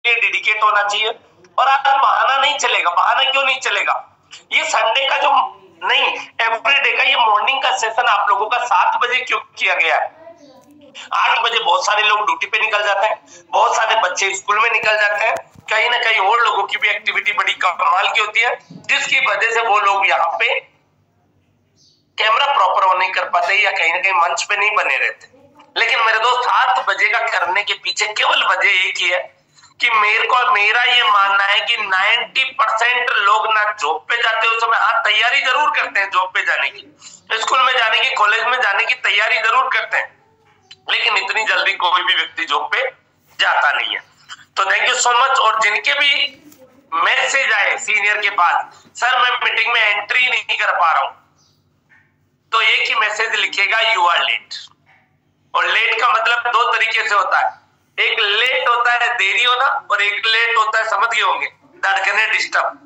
लिए डेडिकेट होना चाहिए। और आज बहाना नहीं चलेगा। बहाना क्यों नहीं चलेगा? ये संडे का जो नहीं, एवरीडे का ये मॉर्निंग का सेशन आप लोगों का 7 बजे क्यों किया गया है? 8 बजे बहुत सारे लोग ड्यूटी पे निकल जाते हैं, बहुत सारे बच्चे स्कूल में निकल जाते हैं, कहीं ना कहीं और लोगों की भी एक्टिविटी बड़ी कमाल की होती है, जिसकी वजह से वो लोग यहाँ पे कैमरा प्रॉपर ऑन नहीं कर पाते या कहीं ना कहीं मंच पे नहीं बने रहते। लेकिन मेरे दोस्त 7 बजे का करने के पीछे केवल वजह एक ही है कि मेरा ये मानना है कि 90% लोग ना जॉब पे जाते उस समय, हाँ तैयारी जरूर करते हैं जॉब पे जाने की, स्कूल में जाने की, कॉलेज में जाने की तैयारी जरूर करते हैं, लेकिन इतनी जल्दी कोई भी व्यक्ति जॉब पे जाता नहीं है। तो थैंक यू सो मच। और जिनके भी मैसेज आए सीनियर के पास, सर मैं मीटिंग में एंट्री नहीं कर पा रहा हूं, तो एक ही मैसेज लिखेगा, यू आर लेट। और लेट का मतलब 2 तरीके से होता है, एक लेट होता है देरी होना, और एक लेट होता है, समझ गए होंगे, धड़कने डिस्टर्ब।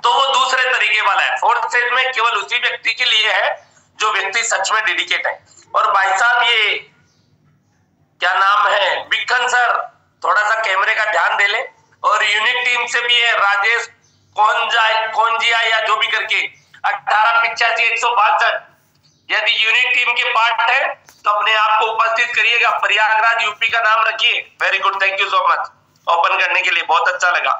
तो वो दूसरे तरीके वाला है। 4th स्टेज में केवल उसी व्यक्ति के लिए है जो व्यक्ति सच में डेडिकेट है। और भाई साहब ये क्या नाम है, बिक्खन सर, थोड़ा सा कैमरे का ध्यान दे ले। और यूनिक टीम से भी है राजेश कौनजिया या जो भी करके 1885-162। यदि यूनिक टीम के पार्ट है तो अपने आप को उपस्थित करिएगा। प्रयागराज यूपी का नाम रखिए। Very good, thank you so much open करने के लिए, बहुत अच्छा लगा।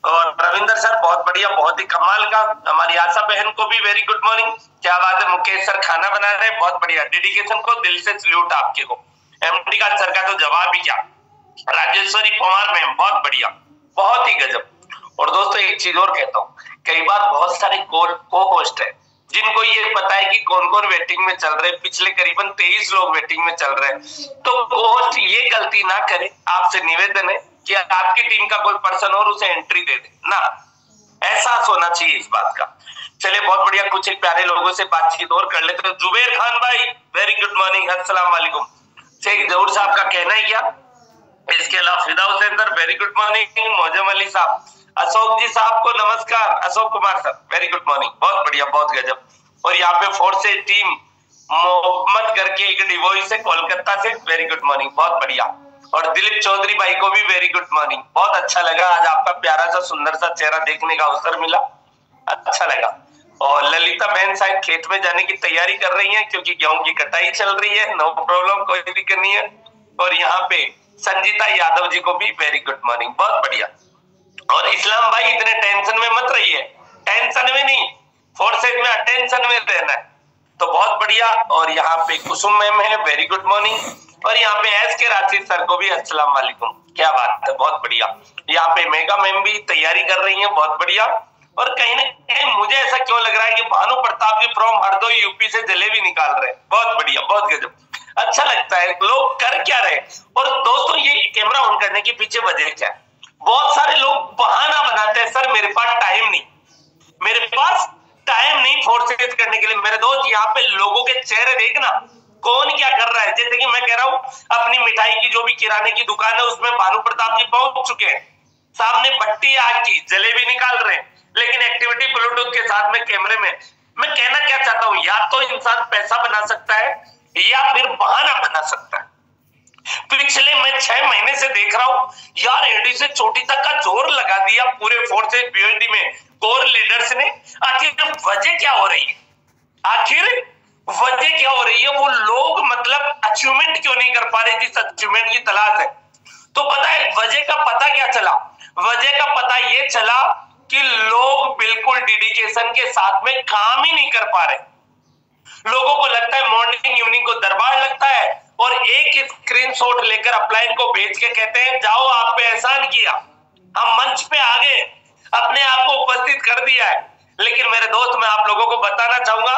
और रविंदर सर बहुत बढ़िया, बहुत ही कमाल का। हमारी आशा बहन को भी वेरी गुड मॉर्निंग, क्या बात है। मुकेश सर खाना बना रहे हैं, बहुत बढ़िया, डेडिकेशन को दिल से सल्यूट आपके को। एमडी का सर का तो जवाब ही क्या। राजेश्वरी पवार मैम बहुत बढ़िया, बहुत ही गजब। और दोस्तों एक चीज और कहता हूँ, कई बार बहुत सारे को होस्ट है जिनको ये पता है कि कौन कौन वेटिंग में चल रहे हैं, पिछले करीबन 23 लोग वेटिंग में चल रहे हैं, तो होस्ट ये गलती ना करे। आपसे निवेदन है कि आपकी टीम का कोई पर्सन और उसे एंट्री दे दे ना, एहसास होना चाहिए इस बात का। चलिए बहुत बढ़िया, कुछ एक प्यारे लोगों से बातचीत और कर लेते हैं। जुबेर खान भाई वेरी गुड मॉर्निंग, अस्सलाम वालेकुम। शेख जहूर साहब का कहना है क्या? इसके अलावा Fida Hussain sir very good morning. Moazzam Ali साहब, अशोक जी साहब को नमस्कार, Ashok Kumar sir very good morning, बहुत बढ़िया, बहुत गजब। और यहाँ पे 4 से टीम मोहम्मद करके एक डिवोइस है कोलकाता से, वेरी गुड मॉर्निंग, बहुत बढ़िया। और दिलीप चौधरी भाई को भी वेरी गुड मॉर्निंग, बहुत अच्छा लगा आज आपका प्यारा सा सुंदर सा चेहरा देखने का अवसर मिला, अच्छा लगा। और ललिता बहन शायद खेत में जाने की तैयारी कर रही है क्योंकि गेहूं की कटाई चल रही है, नो प्रॉब्लम, कोई दिक्कत नहीं है। और यहाँ पे संजीता यादव जी को भी वेरी गुड मॉर्निंग, बहुत बढ़िया। और इस्लाम भाई इतने टेंशन में मत रहिए, टेंशन में नहीं, 4 सेट में अटेंशन में रहना है, तो बहुत बढ़िया। और यहाँ पे कुसुम मैम है, वेरी गुड मॉर्निंग। और यहाँ पे एस के राशिद सर को भी अस्सलाम वालेकुम, क्या बात है, बहुत बढ़िया। यहाँ पे मेगा मैम भी तैयारी कर रही है, बहुत बढ़िया। और कहीं ना कहीं मुझे ऐसा क्यों लग रहा है कि भानु प्रताप जी फ्रॉम हरदोई यूपी से जलेबी निकाल रहे हैं, बहुत बढ़िया, बहुत गजब, अच्छा लगता है। लोग कर क्या रहे। और दोस्तों ये कैमरा ऑन करने के पीछे वजह क्या है? बहुत सारे लोग बहाना बनाते हैं, सर मेरे पास टाइम नहीं, मेरे पास टाइम नहीं फोर्सेस करने के लिए। मेरे दोस्त यहाँ पे लोगों के चेहरे देखना, कौन क्या कर रहा है। जैसे कि मैं कह रहा हूँ अपनी मिठाई की जो भी किराने की दुकान है उसमें भानु प्रताप जी पहुंच चुके हैं, सामने भट्टी आग की जलेबी निकाल रहे हैं, लेकिन एक्टिविटी ब्लूटूथ के साथ में कैमरे में। मैं कहना क्या चाहता हूँ, या तो इंसान पैसा बना सकता है या फिर बहाना बना सकता है। पिछले मैं 6 महीने से देख रहा हूं यार, एडी से चोटी तक का जोर लगा दिया पूरे फोर्सेस बीएलडी में कोर लीडर्स ने। आखिर वजह क्या हो रही है? आखिर वजह क्या हो रही है? वो लोग मतलब अचीवमेंट क्यों नहीं कर पा रहे जिस अचीवमेंट की तलाश है? तो पता है वजह का पता क्या चला? वजह का पता ये चला कि लोग बिल्कुल डेडिकेशन के साथ में काम ही नहीं कर पा रहे। लोगों को लगता है मॉर्निंग इवनिंग को दरबार लगता है और एक स्क्रीनशॉट लेकर अपलाइन को भेज के कहते हैं जाओ आप पे एहसान किया, हम मंच पे आ गए, अपने आप को उपस्थित कर दिया है। लेकिन मेरे दोस्त मैं आप लोगों को बताना चाहूंगा,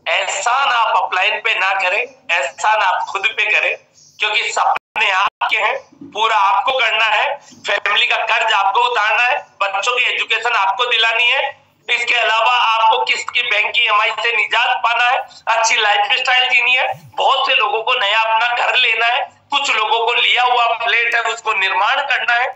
एहसान आप अपलाइन पे ना करें, एहसान आप खुद पे करें, क्योंकि सपने आपके हैं, पूरा आपको करना है, फैमिली का कर्ज आपको उतारना है, बच्चों की एजुकेशन आपको दिलानी है, इसके अलावा आपको किसकी बैंक की ईएमआई से निजात पाना है, अच्छी लाइफ स्टाइल जीनी है, बहुत से लोगों को नया अपना घर लेना है, कुछ लोगों को लिया हुआ फ्लैट है उसको निर्माण करना है,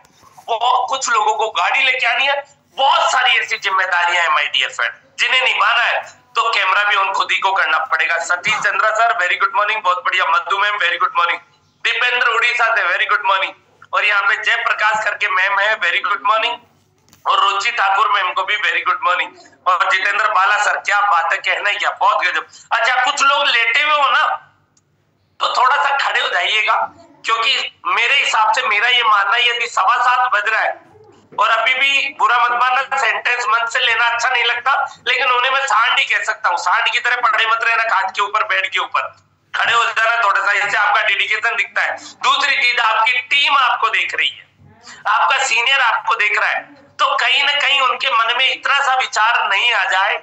कुछ लोगों को गाड़ी लेके आनी है, बहुत सारी ऐसी जिम्मेदारियां हैं माय डियर फ्रेंड, जिन्हें निभाना है तो कैमरा भी उन खुद ही को करना पड़ेगा। Satish Chandra sir very good morning, बहुत बढ़िया। Madhu ma'am very good morning. Dipendra Orissa से वेरी गुड मॉर्निंग। और यहाँ पे जयप्रकाश करके मैम है, वेरी गुड मॉर्निंग। और रुचि ठाकुर मैम को भी वेरी गुड मॉर्निंग। और जितेंद्र बाला सर, क्या बात है, कहना ही क्या, बहुत गजब। अच्छा, कुछ लोग लेटे हुए हो ना, तो थोड़ा सा खड़े हो जाइएगा, क्योंकि मेरे हिसाब से मेरा ये मानना है यदि 7:15 बज रहा है और अभी भी बुरा मत मानना, सेंटेंस मन से लेना अच्छा नहीं लगता, लेकिन उन्हें मैं सांड ही कह सकता हूँ। सांड की तरह पड़े मत रहना खाट के ऊपर, बेड के ऊपर, खड़े हो जाना थोड़ा सा, इससे आपका डेडिकेशन दिखता है। दूसरी चीज, आपकी टीम आपको देख रही है, आपका सीनियर आपको देख रहा है, तो कहीं ना कहीं उनके मन में इतना सा विचार नहीं आ जाए,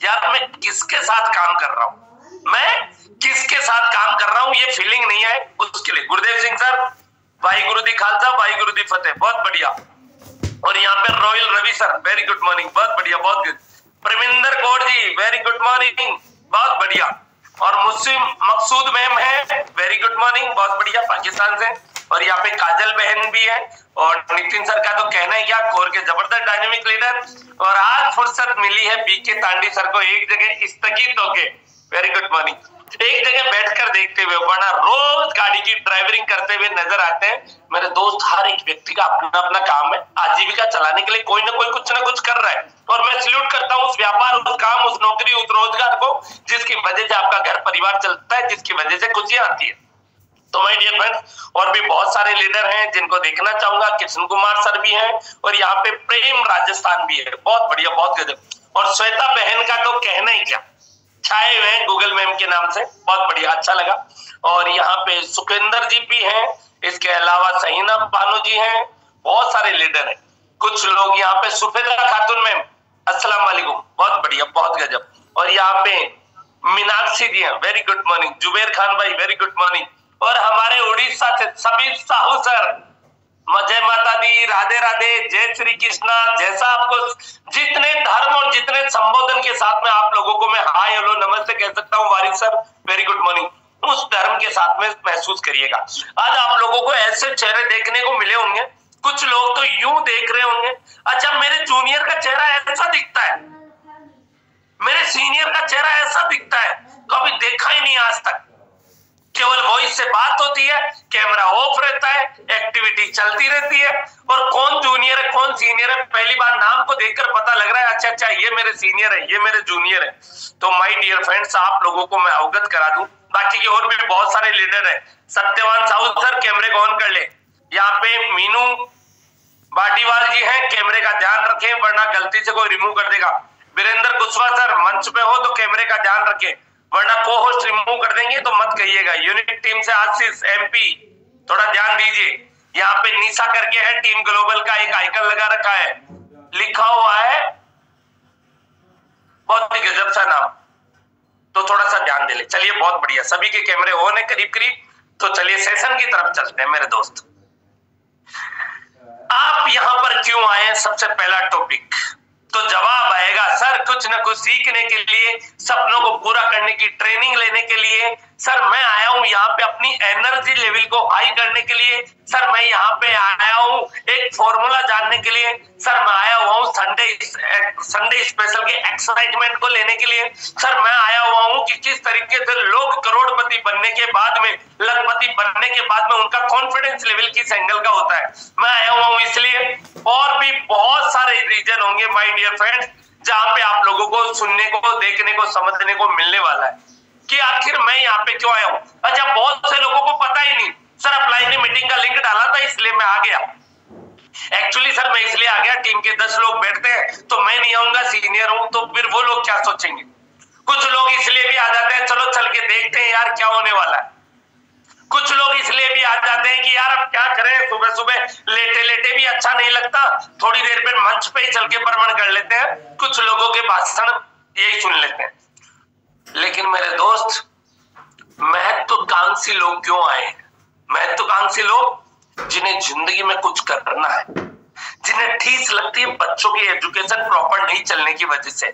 यार मैं किसके साथ काम कर रहा हूं, मैं किसके साथ काम कर रहा हूं, ये फीलिंग नहीं है। उसके लिए गुरुदेव सिंह सर, वाहिगुरु दी खालसा वाहिगुरु दी फतेह, बहुत बढ़िया। और यहाँ पे Royal Ravi sir, very good morning, बहुत बढ़िया, बहुत good. Pravinder Kaur ji, very good morning, बहुत बढ़िया। और मुस्लिम मकसूद मैम है, वेरी गुड मॉर्निंग, बहुत बढ़िया, पाकिस्तान से। और यहाँ पे काजल बहन भी है। और नितिन सर का तो कहना ही क्या, कोर के जबरदस्त डायनेमिक लीडर। और आज फुर्सत मिली है बीके तांडी सर को एक जगह स्थगित होके, वेरी गुड मॉर्निंग, एक जगह बैठकर देखते हुए, वरना रोज गाड़ी की ड्राइवरिंग करते हुए नजर आते हैं। मेरे दोस्त, हर एक व्यक्ति का अपना अपना काम है, आजीविका चलाने के लिए कोई ना कोई कुछ ना कुछ कर रहा है, और मैं सल्यूट करता हूँ उस व्यापार, उस काम, उस नौकरी, उस रोजगार को, जिसकी वजह से आपका घर परिवार चलता है, जिसकी वजह से खुशियां आती है। तो माय डियर फ्रेंड्स, और भी बहुत सारे लीडर हैं जिनको देखना चाहूंगा। कृष्ण कुमार सर भी हैं, और यहाँ पे प्रेम राजस्थान भी है, बहुत बढ़िया, बहुत गजब। और श्वेता बहन का तो कहना ही क्या, छाए हुए हैं गूगल मैम के नाम से, बहुत बढ़िया, अच्छा लगा। और यहाँ पे सुखेंद्र जी भी हैं, इसके अलावा सहीना बानो जी हैं, बहुत सारे लीडर हैं। कुछ लोग यहाँ पे सुफेदा खातून मैम, अस्सलाम वालेकुम, बहुत बढ़िया, बहुत गजब। और यहाँ पे मीनाक्षी जी हैं, very good morning. Zubair Khan भाई, वेरी गुड मॉर्निंग। और हमारे उड़ीसा से सभी साहू सर, जय माता दी, राधे राधे, जय श्री कृष्णा। जैसा आपको जितने धर्म और जितने संबोधन के साथ में आप लोगों को मैं हाय हेलो नमस्ते कह सकता हूँ, Warik sir very good morning, उस धर्म के साथ में महसूस करिएगा। आज आप लोगों को ऐसे चेहरे देखने को मिले होंगे, कुछ लोग तो यूं देख रहे होंगे, अच्छा मेरे जूनियर का चेहरा ऐसा दिखता है, मेरे सीनियर का चेहरा ऐसा दिखता है, कभी देखा ही नहीं आज तक। केवल वॉइस से बात होती है, कैमरा ऑफ रहता है, एक्टिविटी चलती रहती है, और कौन जूनियर है कौन सीनियर है पहली बार नाम को देखकर पता लग रहा है, अच्छा अच्छा ये मेरे सीनियर है, ये मेरे जूनियर है। तो माय डियर फ्रेंड्स, आप लोगों को मैं अवगत करा दूं, बाकी के और भी बहुत सारे लीडर है। सत्यवान साहू सर, कैमरे को ऑन कर ले। यहाँ पे मीनू बाटीवाल जी हैं, कैमरे का ध्यान रखें वरना गलती से कोई रिमूव कर देगा। वीरेंद्र कुशवाहा सर, मंच पे हो तो कैमरे का ध्यान रखें वरना को होस्ट रिमूव कर देंगे तो मत कहिएगा। यूनिक टीम से आशीष एमपी, थोड़ा ध्यान दीजिए। यहाँ पे निशा करके है, टीम ग्लोबल का एक आइकन लगा रखा है, लिखा हुआ है, बहुत ही गजब सा नाम, तो थोड़ा सा ध्यान दे ले। चलिए बहुत बढ़िया, सभी के कैमरे ऑन है करीब करीब, तो चलिए सेशन की तरफ चलते हैं मेरे दोस्त। आप यहां पर क्यों आए, सबसे पहला टॉपिक, तो जवाब आएगा सर कुछ न कुछ सीखने के लिए, सपनों को पूरा करने की ट्रेनिंग लेने के लिए। सर मैं आया हूं यहाँ पे अपनी एनर्जी लेवल को हाई करने के लिए। सर मैं यहाँ पे आया हूँ एक फॉर्मूला जानने के लिए। सर मैं आया हुआ हूँ संडे स्पेशल के एक्साइटमेंट को लेने के लिए। सर मैं आया हुआ हूँ कि किस तरीके से लोग करोड़पति बनने के बाद में, लखपति बनने के बाद में उनका कॉन्फिडेंस लेवल किस एंगल का होता है। मैं आया हुआ हूँ इसलिए, और भी बहुत सारे रीजन होंगे माय डियर फ्रेंड्स, जहां पे आप लोगों को सुनने को, देखने को, समझने को मिलने वाला है कि आखिर मैं यहाँ पे क्यों आया हूँ। अच्छा, बहुत से लोगों को पता ही नहीं, सर अपलाइन ने मीटिंग का लिंक डाला था इसलिए मैं आ गया। एक्चुअली सर मैं इसलिए आ गया, टीम के 10 लोग बैठते हैं तो मैं नहीं आऊंगा, सीनियर हूं, तो फिर वो लोग क्या सोचेंगे। कुछ लोग इसलिए भी आ जाते हैं, चलो चल के देखते हैं यार क्या होने वाला है। कुछ लोग इसलिए भी आ जाते हैं कि यार अब क्या करें, सुबह सुबह लेटे लेटे भी अच्छा नहीं लगता, थोड़ी देर पर मंच पे ही चल के भ्रमण कर लेते हैं, कुछ लोगों के भाषण यही सुन लेते हैं। लेकिन मेरे दोस्त, महत्वाकांक्षी लोग क्यों आए हैं? महत्वाकांक्षी लोग जिन्हें जिंदगी में कुछ करना है, जिन्हें ठेस लगती है बच्चों की एजुकेशन प्रॉपर नहीं चलने की वजह से,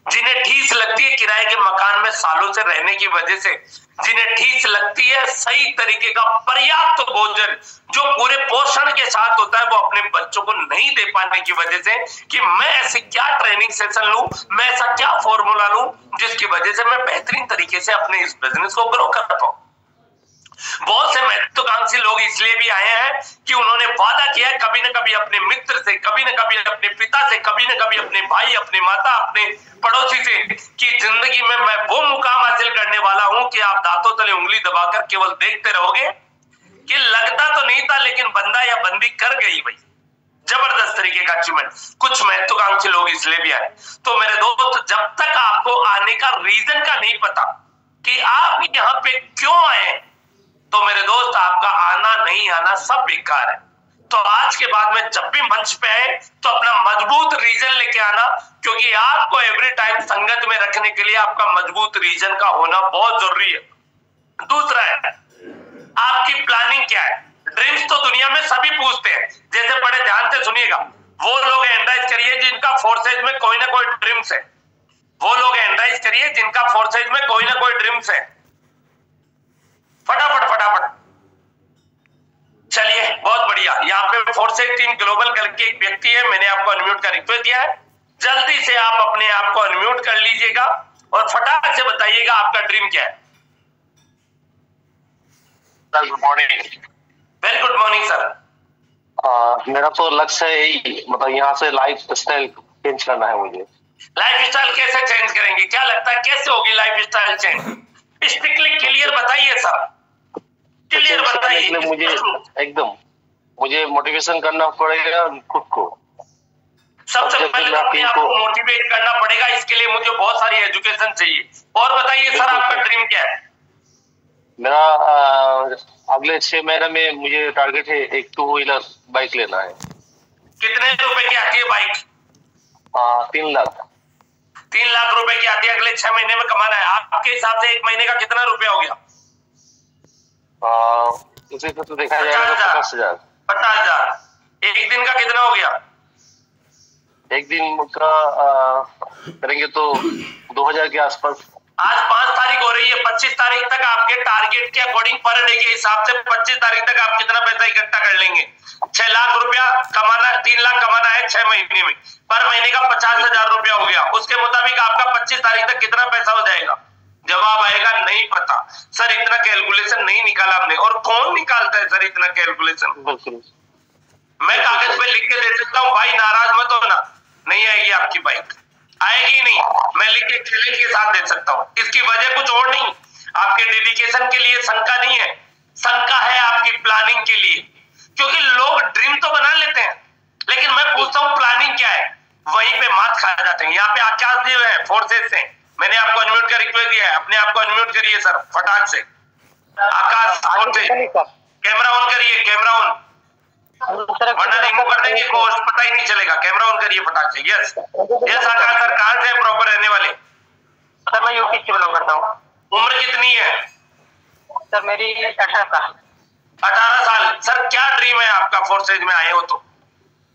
जिन्हें ठेस लगती है किराए के मकान में सालों से रहने की वजह से, जिन्हें ठेस लगती है सही तरीके का पर्याप्त भोजन जो पूरे पोषण के साथ होता है वो अपने बच्चों को नहीं दे पाने की वजह से, कि मैं ऐसे क्या ट्रेनिंग सेशन लूं, मैं ऐसा क्या फॉर्मूला लूं जिसकी वजह से मैं बेहतरीन तरीके से अपने इस बिजनेस को ग्रो कर पाऊं। बहुत से महत्वाकांक्षी लोग इसलिए भी आए हैं कि उन्होंने वादा किया है कभी न कभी अपने मित्र से, कभी न कभी अपने पिता से, कभी न कभी अपने भाई, अपने माता, अपने पड़ोसी से कि जिंदगी में मैं वो मुकाम हासिल करने वाला हूं कि आप दांतों तले उंगली दबाकर केवल देखते रहोगे कि लगता तो नहीं था लेकिन बंदा या बंदी कर गई भाई। जबरदस्त तरीके का अचीवमेंट। कुछ महत्वाकांक्षी लोग इसलिए भी आए। तो मेरे दोस्त, जब तक आपको आने का रीजन का नहीं पता कि आप यहाँ पे क्यों आए, तो मेरे दोस्त आपका आना नहीं आना सब बेकार है। तो आज के बाद में जब भी मंच पे आए तो अपना मजबूत रीजन लेके आना, क्योंकि आपको एवरी टाइम संगत में रखने के लिए आपका मजबूत रीजन का होना बहुत जरूरी है। दूसरा है आपकी प्लानिंग क्या है। ड्रीम्स तो दुनिया में सभी पूछते हैं, जैसे बड़े ध्यान से सुनिएगा। वो लोग एंडराइज करिए जिनका फोर्सेज में कोई ना कोई ड्रीम्स है। वो लोग एंडराइज करिए जिनका फोर्सेज में कोई ना कोई ड्रीम्स है। फटाफट फटाफट। चलिए बहुत बढ़िया। यहाँ पे फोर्सेज टीम ग्लोबल करके एक व्यक्ति है, मैंने आपको अनम्यूट का रिक्वेस्ट दिया है। जल्दी से आप अपने आप को अनम्यूट कर लीजिएगा और फटाफट से बताइएगा आपका ड्रीम क्या है। Good morning. Very good morning sir. मेरा तो लक्ष्य है यही, मतलब यहाँ से लाइफ स्टाइल चेंज करना है मुझे। लाइफ स्टाइल कैसे चेंज करेंगे, क्या लगता है कैसे होगी life style change? Strictly clear बताइए सर, क्लियर बताइए। मुझे मोटिवेशन करना पड़ेगा खुद को। सबसे पहले अपने आप को मोटिवेट करना पड़ेगा, इसके लिए मुझे बहुत सारी एजुकेशन चाहिए। और बताइए सर आपका ड्रीम क्या है? मेरा अगले 6 महीने में मुझे टारगेट है एक 2 व्हीलर बाइक लेना है। कितने रुपए की आती है बाइक? 3 लाख। 3 लाख रुपए की आती है, अगले 6 महीने में कमाना है। आपके हिसाब से 1 महीने का कितना रुपया हो गया? उसी से तो देखा जाएगा तो 50,000। 50,000। एक दिन का कितना हो गया? एक दिन का करेंगे तो 2,000 के आसपास। आज 5 तारीख हो रही है, 25 तारीख तक आपके टारगेट के अकॉर्डिंग पर डे के हिसाब से 25 तारीख तक आप कितना पैसा इकट्ठा कर लेंगे? 6 लाख रुपया कमाना, 3 लाख कमाना है 6 महीने में, पर महीने का 50,000 रुपया हो गया। उसके मुताबिक आपका 25 तारीख तक कितना पैसा हो जाएगा? जवाब आएगा नहीं पता सर, इतना कैलकुलेशन नहीं निकाला हमने। और कौन निकालता है सर इतना कैलकुलेशन? मैं कागज पे लिख के दे सकता हूँ, भाई नाराज मत होना, नहीं आएगी आपकी बाइक, आएगी नहीं। मैं लिख के चैलेंज के साथ दे सकता हूँ। इसकी वजह कुछ और नहीं, आपके डेडिकेशन के लिए शंका नहीं है, शंका है आपकी प्लानिंग के लिए। क्योंकि लोग ड्रीम तो बना लेते हैं, लेकिन मैं पूछता हूँ प्लानिंग क्या है, वहीं पे मात खा जाते हैं। यहाँ पे आकाश दिए हुए हैं फोर्सेज से, मैंने आपको अनम्यूट का रिक्वेस्ट दिया है, अपने आप को अनम्यूट करिए सर फटाक से। आकाश कैमरा ऑन करिए, कैमरा ऑन, वरना रिमूव कर देंगे कोर्स, पता ही नहीं चलेगा। कैमरा ऑन करिए फटाक से। यस यस आकाश सर, कहाँ से प्रॉपर रहने वाले? सर मैं यूपी से बिलोंग करता हूँ। उम्र कितनी है? सर मेरी 18 साल। 18 साल। सर क्या ड्रीम है आपका, फोर्सेज में आए हो तो?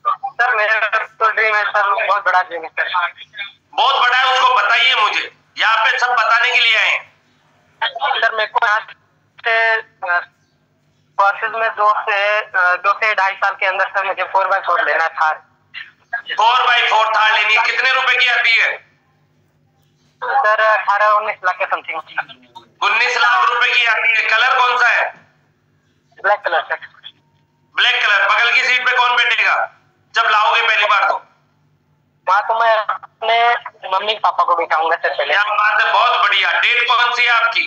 सर मेरा तो ड्रीम है सर, बहुत बड़ा ड्रीम है सर। बहुत बड़ा है, उसको बताइए मुझे, यहाँ पे सब बताने के लिए आए हैं। सर मेरे को यहाँ से फोर्सेज में 2 से 2.5 साल के अंदर सर मुझे 4x4 लेना है थार। 4x4 थार लेनी है। कितने रुपए की आती है सर? 18-19 लाख के समथिंग। 19 लाख रुपए की आती है। कलर कौन सा है? Black colour sir. Black colour. बगल की सीट पे कौन बैठेगा जब लाओगे पहली बार? तो वहाँ तो मैं अपने मम्मी पापा को बिठाऊंगा सर पहले। क्या बात है, बहुत बढ़िया। डेट कौन सी है आपकी?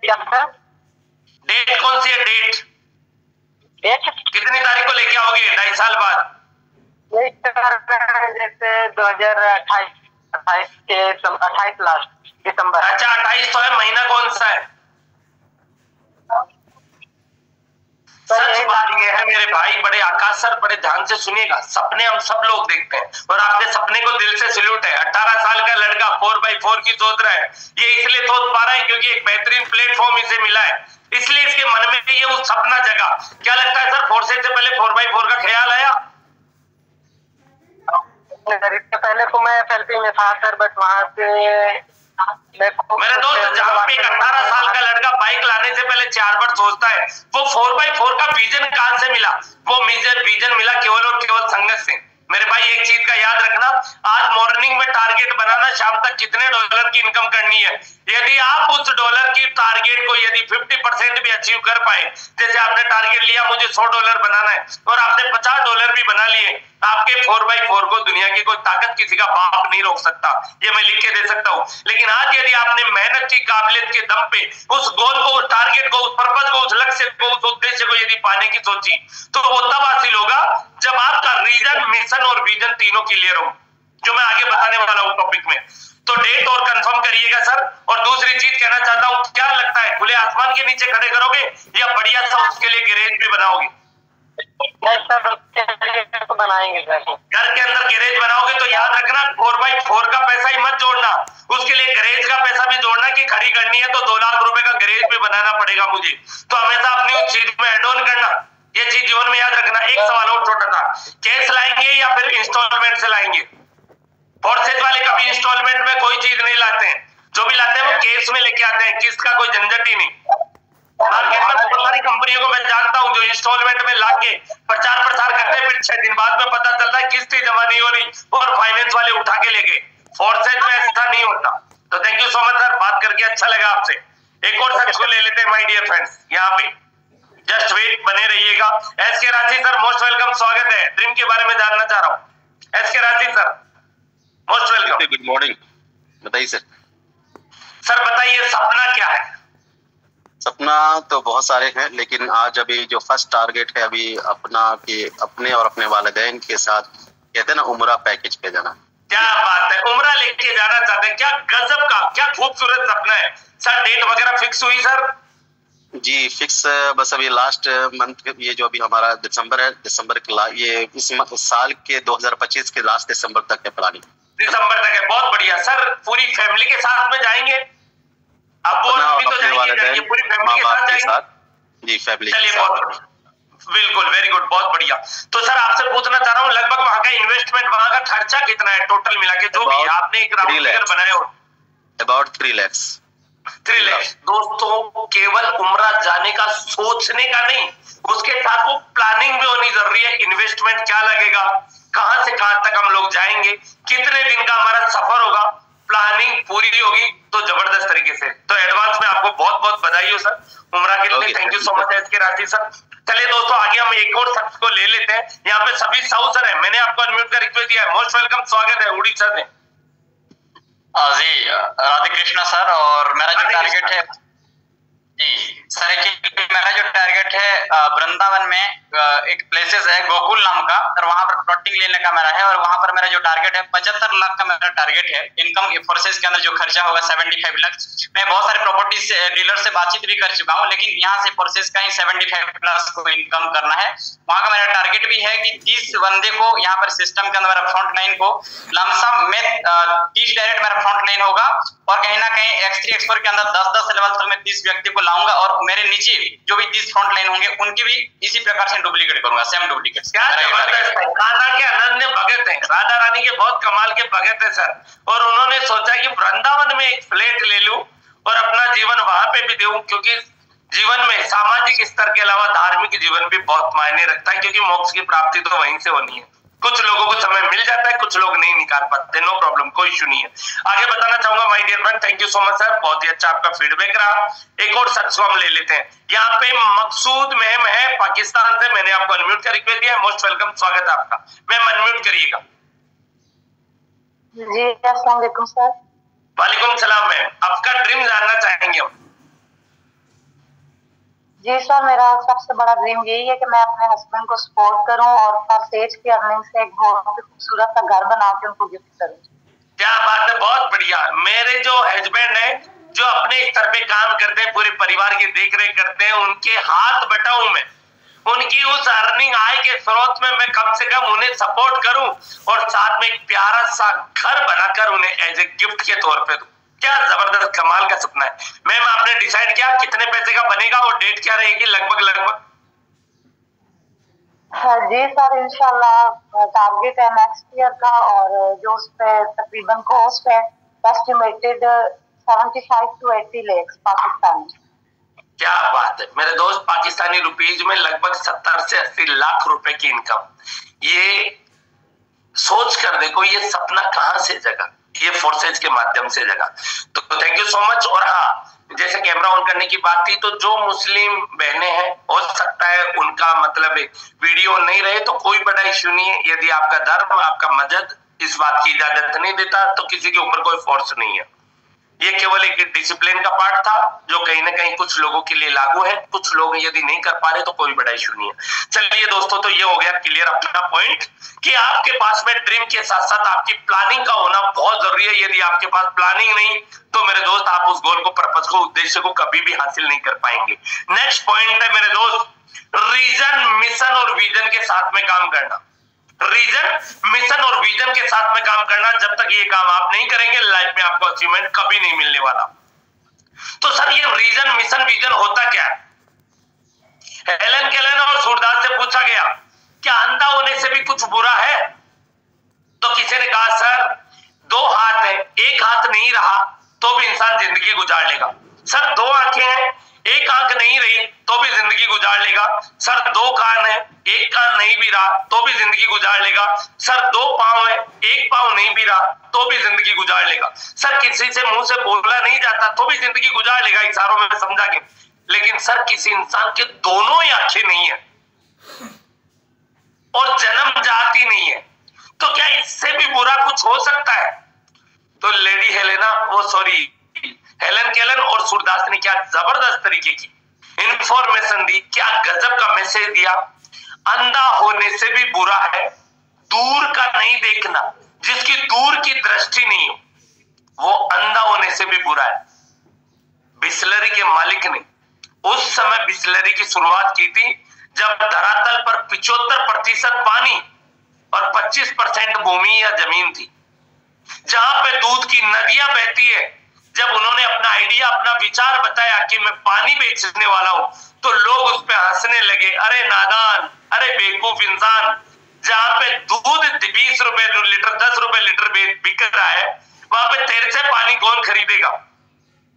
क्या सर? डेट कौन सी है? डेट कितनी तारीख को लेके आओगे 2.5 साल बाद? जैसे 2028 लास्ट दिसंबर। अच्छा 28 तो है, महीना कौन सा है? सच बात यह है मेरे भाई, बड़े आकाश सर बड़े ध्यान से सुनिएगा, सपने हम सब लोग देखते हैं और आपके सपने को दिल से सैल्यूट है। 18 साल का लड़का 4x4 की सोच रहा है, ये इसलिए सोच पा रहा है क्योंकि एक बेहतरीन प्लेटफॉर्म इसे मिला है, इसलिए इसके मन में ये उस सपना जगा। क्या लगता है सर, फोर्सेज से पहले 4x4 का ख्याल आया? इससे पहले तो मैं FLP में था सर, बट वहाँ से मेरे दोस्त, जहाँ पे एक 18 साल का लड़का बाइक लाने से पहले 4 बार सोचता है, वो 4x4 का विजन कहां से मिला? वो विजन मिला केवल और केवल संगत से। मेरे भाई एक चीज का याद रखना, आज मॉर्निंग में टारगेट बनाना, शाम तक कितने डॉलर की इनकम करनी है, यदि आप उस डॉलर की टारगेट को यदि 50% भी अचीव कर पाए, जैसे आपने टारगेट लिया मुझे $100 बनाना है और आपने $50 भी बना लिए, आपके 4x4 को दुनिया की कोई ताकत किसी का बाप नहीं रोक सकता। ये मैं लिख के दे सकता हूँ। लेकिन आज यदि आपने मेहनत की काबिलियत के दम पे उस गोल को, उस टारगेट को, उस पर्पस को, उस लक्ष्य को, उस उद्देश्य को यदि पाने की सोची, तो वो तब हासिल होगा जब आपका रीजन, मिशन और विजन तीनों क्लियर हो, जो मैं आगे बताने वाला हूँ टॉपिक में। तो डेट और कंफर्म करिएगा सर। और दूसरी चीज कहना चाहता हूँ, क्या लगता है खुले आसमान के नीचे खड़े करोगे या बढ़िया सा उसके लिए गैरेज भी बनाओगे? तो बनाएंगे सर। घर के अंदर गैरेज बनाओगे तो याद रखना 4x4 का पैसा ही मत जोड़ना, उसके लिए गैरेज का पैसा भी जोड़ना कि खड़ी करनी है तो 2 लाख रुपए का गैरेज भी बनाना पड़ेगा मुझे। तो हमेशा अपनी उस चीज में एड ऑन करना, ये चीज जीवन में याद रखना। एक सवाल और छोटा था, कैश लाएंगे या फिर इंस्टॉलमेंट से लाएंगे? फोर्सेज वाले कभी इंस्टॉलमेंट में कोई चीज नहीं लाते हैं, जो भी लाते हैं वो कैश में लेके आते हैं, किस्त का कोई झंझट ही नहीं। मार्केट में बहुत सारी कंपनियों को मैं जानता हूं जो इंस्टॉलमेंट में लाके प्रचार प्रसार करते हैं, फिर 6 दिन बाद में पता चलता है किस्त ही जमा नहीं हो रही और फाइनेंस वाले उठा के ले गए। फोर्सेज में ऐसा नहीं होता। तो thank you so much sir, बात करके अच्छा लगा आपसे। एक और शख्स को ले लेते हैं माय डियर फ्रेंड्स, यहाँ पे जस्ट वेट, बने रहिएगा। SK Ranchi sir most welcome, स्वागत है। ड्रीम के बारे में जानना चाह रहा हूँ। SK Ranchi sir most welcome. Good morning, बताइए सर। सर बताइए सपना क्या है? सपना तो बहुत सारे हैं, लेकिन आज अभी जो फर्स्ट टारगेट है अभी अपना कि अपने और अपने वालिदैन के साथ कहते हैं ना उम्रा पैकेज पे जाना। क्या बात है, उम्रा लेके जाना चाहते हैं, क्या गजब का, क्या खूबसूरत सपना है सर। डेट वगैरह फिक्स हुई सर? जी फिक्स, बस अभी लास्ट मंथ ये जो अभी हमारा दिसंबर है, दिसंबर के ये इस साल के 2025 के लास्ट दिसंबर तक है प्लानिंग। दिसंबर तक है, बहुत बढ़िया सर। पूरी फैमिली के साथ में जाएंगे? अब वो अभी तो जाएंगे, पूरी फैमिली के साथ जाएंगे? जी फैमिली। चलिए बहुत बिल्कुल, वेरी गुड, बहुत बढ़िया। तो सर आपसे पूछना चाह रहा हूँ, लगभग वहाँ का इन्वेस्टमेंट, वहाँ का खर्चा कितना है टोटल मिला के, जो भी आपने एक राउंड फिगर बनाया हो? About 3 lakhs। 3 लाख। दोस्तों केवल उम्रा जाने का सोचने का नहीं, उसके साथ वो प्लानिंग भी होनी जरूरी है। इन्वेस्टमेंट क्या लगेगा, कहां से कहां तक हम लोग जाएंगे, कितने दिन का हमारा सफर होगा, प्लानिंग पूरी होगी तो जबरदस्त तरीके से। तो एडवांस में आपको बहुत बहुत बधाई हो सर उम्रा के लिए। Thank you so much SK Ranchi sir. चलिए दोस्तों आगे हम एक और शख्स को ले लेते हैं। यहाँ पे सभी साहू सर है, मैंने आपको अनम्यूट का रिक्वेस्ट दिया है। मोस्ट वेलकम, स्वागत है उड़ीसा से। जी राधे कृष्णा सर। और मेरा जो टारगेट है जी सर, मेरा जो टारगेट है वृंदावन में एक प्लेसेस है गोकुल नाम का, और वहां पर प्लॉटिंग लेने का मेरा है। और वहां पर मेरा जो टारगेट है 75 लाख का मेरा टारगेट है। इनकम फोर्सेस के अंदर जो खर्चा होगा 75 लाख। मैं बहुत सारे प्रॉपर्टी डीलर से बातचीत भी कर चुका हूँ, लेकिन यहाँ से फोर्सेस का ही 75 लाख को इनकम करना है। वहां का मेरा टारगेट भी है कि 30 बंदे को यहाँ पर सिस्टम के अंदर मेरा फ्रंट लाइन को लमसम में 30 डायरेक्ट मेरा फ्रंट लाइन होगा, और कहीं ना कहीं X3 X4 के अंदर 10-10 लेवल तक मैं 30 व्यक्ति को लाऊंगा, और मेरे नीचे जो भी 30 फ्रंट लाइन होंगे उनकी भी इसी प्रकार से डुप्लीकेट करूंगा, सेम डुप्लीकेट। क्या जबरदस्त है, कान्हा के अनन्य भगत हैं, राधा रानी के बहुत कमाल के भगत है सर। और उन्होंने सोचा कि वृंदावन में एक फ्लैट ले लूं और अपना जीवन वहां पे भी दूं, क्योंकि जीवन में सामाजिक स्तर के अलावा धार्मिक जीवन भी बहुत मायने रखता है, क्योंकि मोक्ष की प्राप्ति तो वहीं से होनी है। कुछ लोगों को समय मिल जाता है, कुछ लोग नहीं निकाल पाते, नो प्रॉब्लम, कोई इशू नहीं है। आगे बताना चाहूंगा my dear friend, thank you so much sir, बहुत ही अच्छा आपका फीडबैक रहा। एक और शख्स को हम ले लेते हैं। यहाँ पे मकसूद मैम है पाकिस्तान से, मैंने आपको अनम्यूट का रिक्वेस्ट दिया है। मोस्ट वेलकम, स्वागत है आपका। मैम अनम्यूट करिएगा। जी अस्सलाम वालेकुम सर। वालेकुम सलाम मैम, आपका ड्रीम जानना चाहेंगे हम। जी सर, मेरा सबसे बड़ा ड्रीम यही है कि मैं अपने हस्बैंड को सपोर्ट करूं और फर्स्ट एज की अर्निंग से एक बहुत खूबसूरत सा घर बना के उनको गिफ्ट करूं। क्या बात है, बहुत बढ़िया। मेरे जो हस्बैंड है जो अपने स्तर पे काम करते हैं, पूरे परिवार की देख रेख करते हैं, उनके हाथ बटाऊं मैं, उनकी उस अर्निंग आय के स्रोत में मैं कम से कम उन्हें सपोर्ट करूं और साथ में एक प्यारा सा घर बनाकर उन्हें एज ए गिफ्ट के तौर पे दूं। क्या जबरदस्त कमाल का सपना है। मैम आपने डिसाइड किया कितने पैसे का बनेगा और डेट क्या रहेगी लगभग? हाँ जी सर, इंशाल्लाह टारगेट है नेक्स्ट ईयर का, और जो उस पे तकरीबन कॉस्ट है एस्टिमेटेड 75 to 80 लाख पाकिस्तानी। क्या बात है मेरे दोस्त, पाकिस्तानी रुपीज में लगभग 70 से 80 लाख रुपए की इनकम। ये सोच कर देखो ये सपना कहां से जगा। ये फोर्सेज के माध्यम से जगा। तो थैंक यू सो मच। और हाँ, जैसे कैमरा ऑन करने की बात थी, तो जो मुस्लिम बहनें हैं हो सकता है उनका मतलब वीडियो नहीं रहे तो कोई बड़ा इश्यू नहीं है। यदि आपका धर्म, आपका मजहब इस बात की इजाजत नहीं देता तो किसी के ऊपर कोई फोर्स नहीं है। ये केवल एक डिसिप्लिन का पार्ट था जो कहीं ना कहीं कुछ लोगों के लिए लागू है। कुछ लोग यदि नहीं कर पा रहे तो कोई बड़ा इशू नहीं है। चलिए दोस्तों, तो ये हो गया क्लियर अपना पॉइंट कि आपके पास में ड्रीम के साथ साथ आपकी प्लानिंग का होना बहुत जरूरी है। यदि आपके पास प्लानिंग नहीं तो मेरे दोस्त आप उस गोल को, पर्पस को, उद्देश्य को कभी भी हासिल नहीं कर पाएंगे। नेक्स्ट पॉइंट है मेरे दोस्त, रीजन, मिशन और विजन के साथ में काम करना। रीजन, मिशन और विजन के साथ में काम करना। जब तक ये काम आप नहीं करेंगे लाइफ में आपको अचीवमेंट कभी नहीं मिलने वाला। तो सर ये रीजन, मिशन, विजन होता क्या है? हेलन केलन और सूरदास से पूछा गया क्या अंधा होने से भी कुछ बुरा है? तो किसी ने कहा सर 2 हाथ है, एक हाथ नहीं रहा तो भी इंसान जिंदगी गुजार लेगा। सर 2 आंखें हैं, एक आंख नहीं रही तो भी जिंदगी गुजार लेगा। सर 2 कान है, एक कान नहीं भी रहा तो भी जिंदगी गुजार लेगा। सर 2 पांव है, एक पांव नहीं भी रहा तो भी जिंदगी गुजार लेगा। सर किसी से मुंह से बोला नहीं जाता तो भी जिंदगी गुजार लेगा, इशारों में समझा के। लेकिन सर किसी इंसान के दोनों ही आंखें नहीं है और जन्म जाति नहीं है, तो क्या इससे भी बुरा कुछ हो सकता है? तो लेडी हेलन केलन और सूरदास ने क्या जबरदस्त तरीके की इंफॉर्मेशन दी, क्या गजब का मैसेज दिया। अंधा होने से भी बुरा है दूर का नहीं देखना। जिसकी दूर की दृष्टि नहीं हो वो अंधा होने से भी बुरा है। बिस्लरी के मालिक ने उस समय बिस्लरी की शुरुआत की थी जब धरातल पर 75% पानी और 25% भूमि या जमीन थी, जहां पे दूध की नदियां बहती है। जब उन्होंने अपना आइडिया, अपना विचार बताया कि मैं पानी बेचने वाला हूं, तो लोग उस पे हंसने लगे, अरे नादान, अरे बेवकूफ इंसान। जहां पे दूध 20 रुपए लीटर, 10 रुपए लीटर बिक रहा है, वहां पे तेरे से पानी कौन खरीदेगा?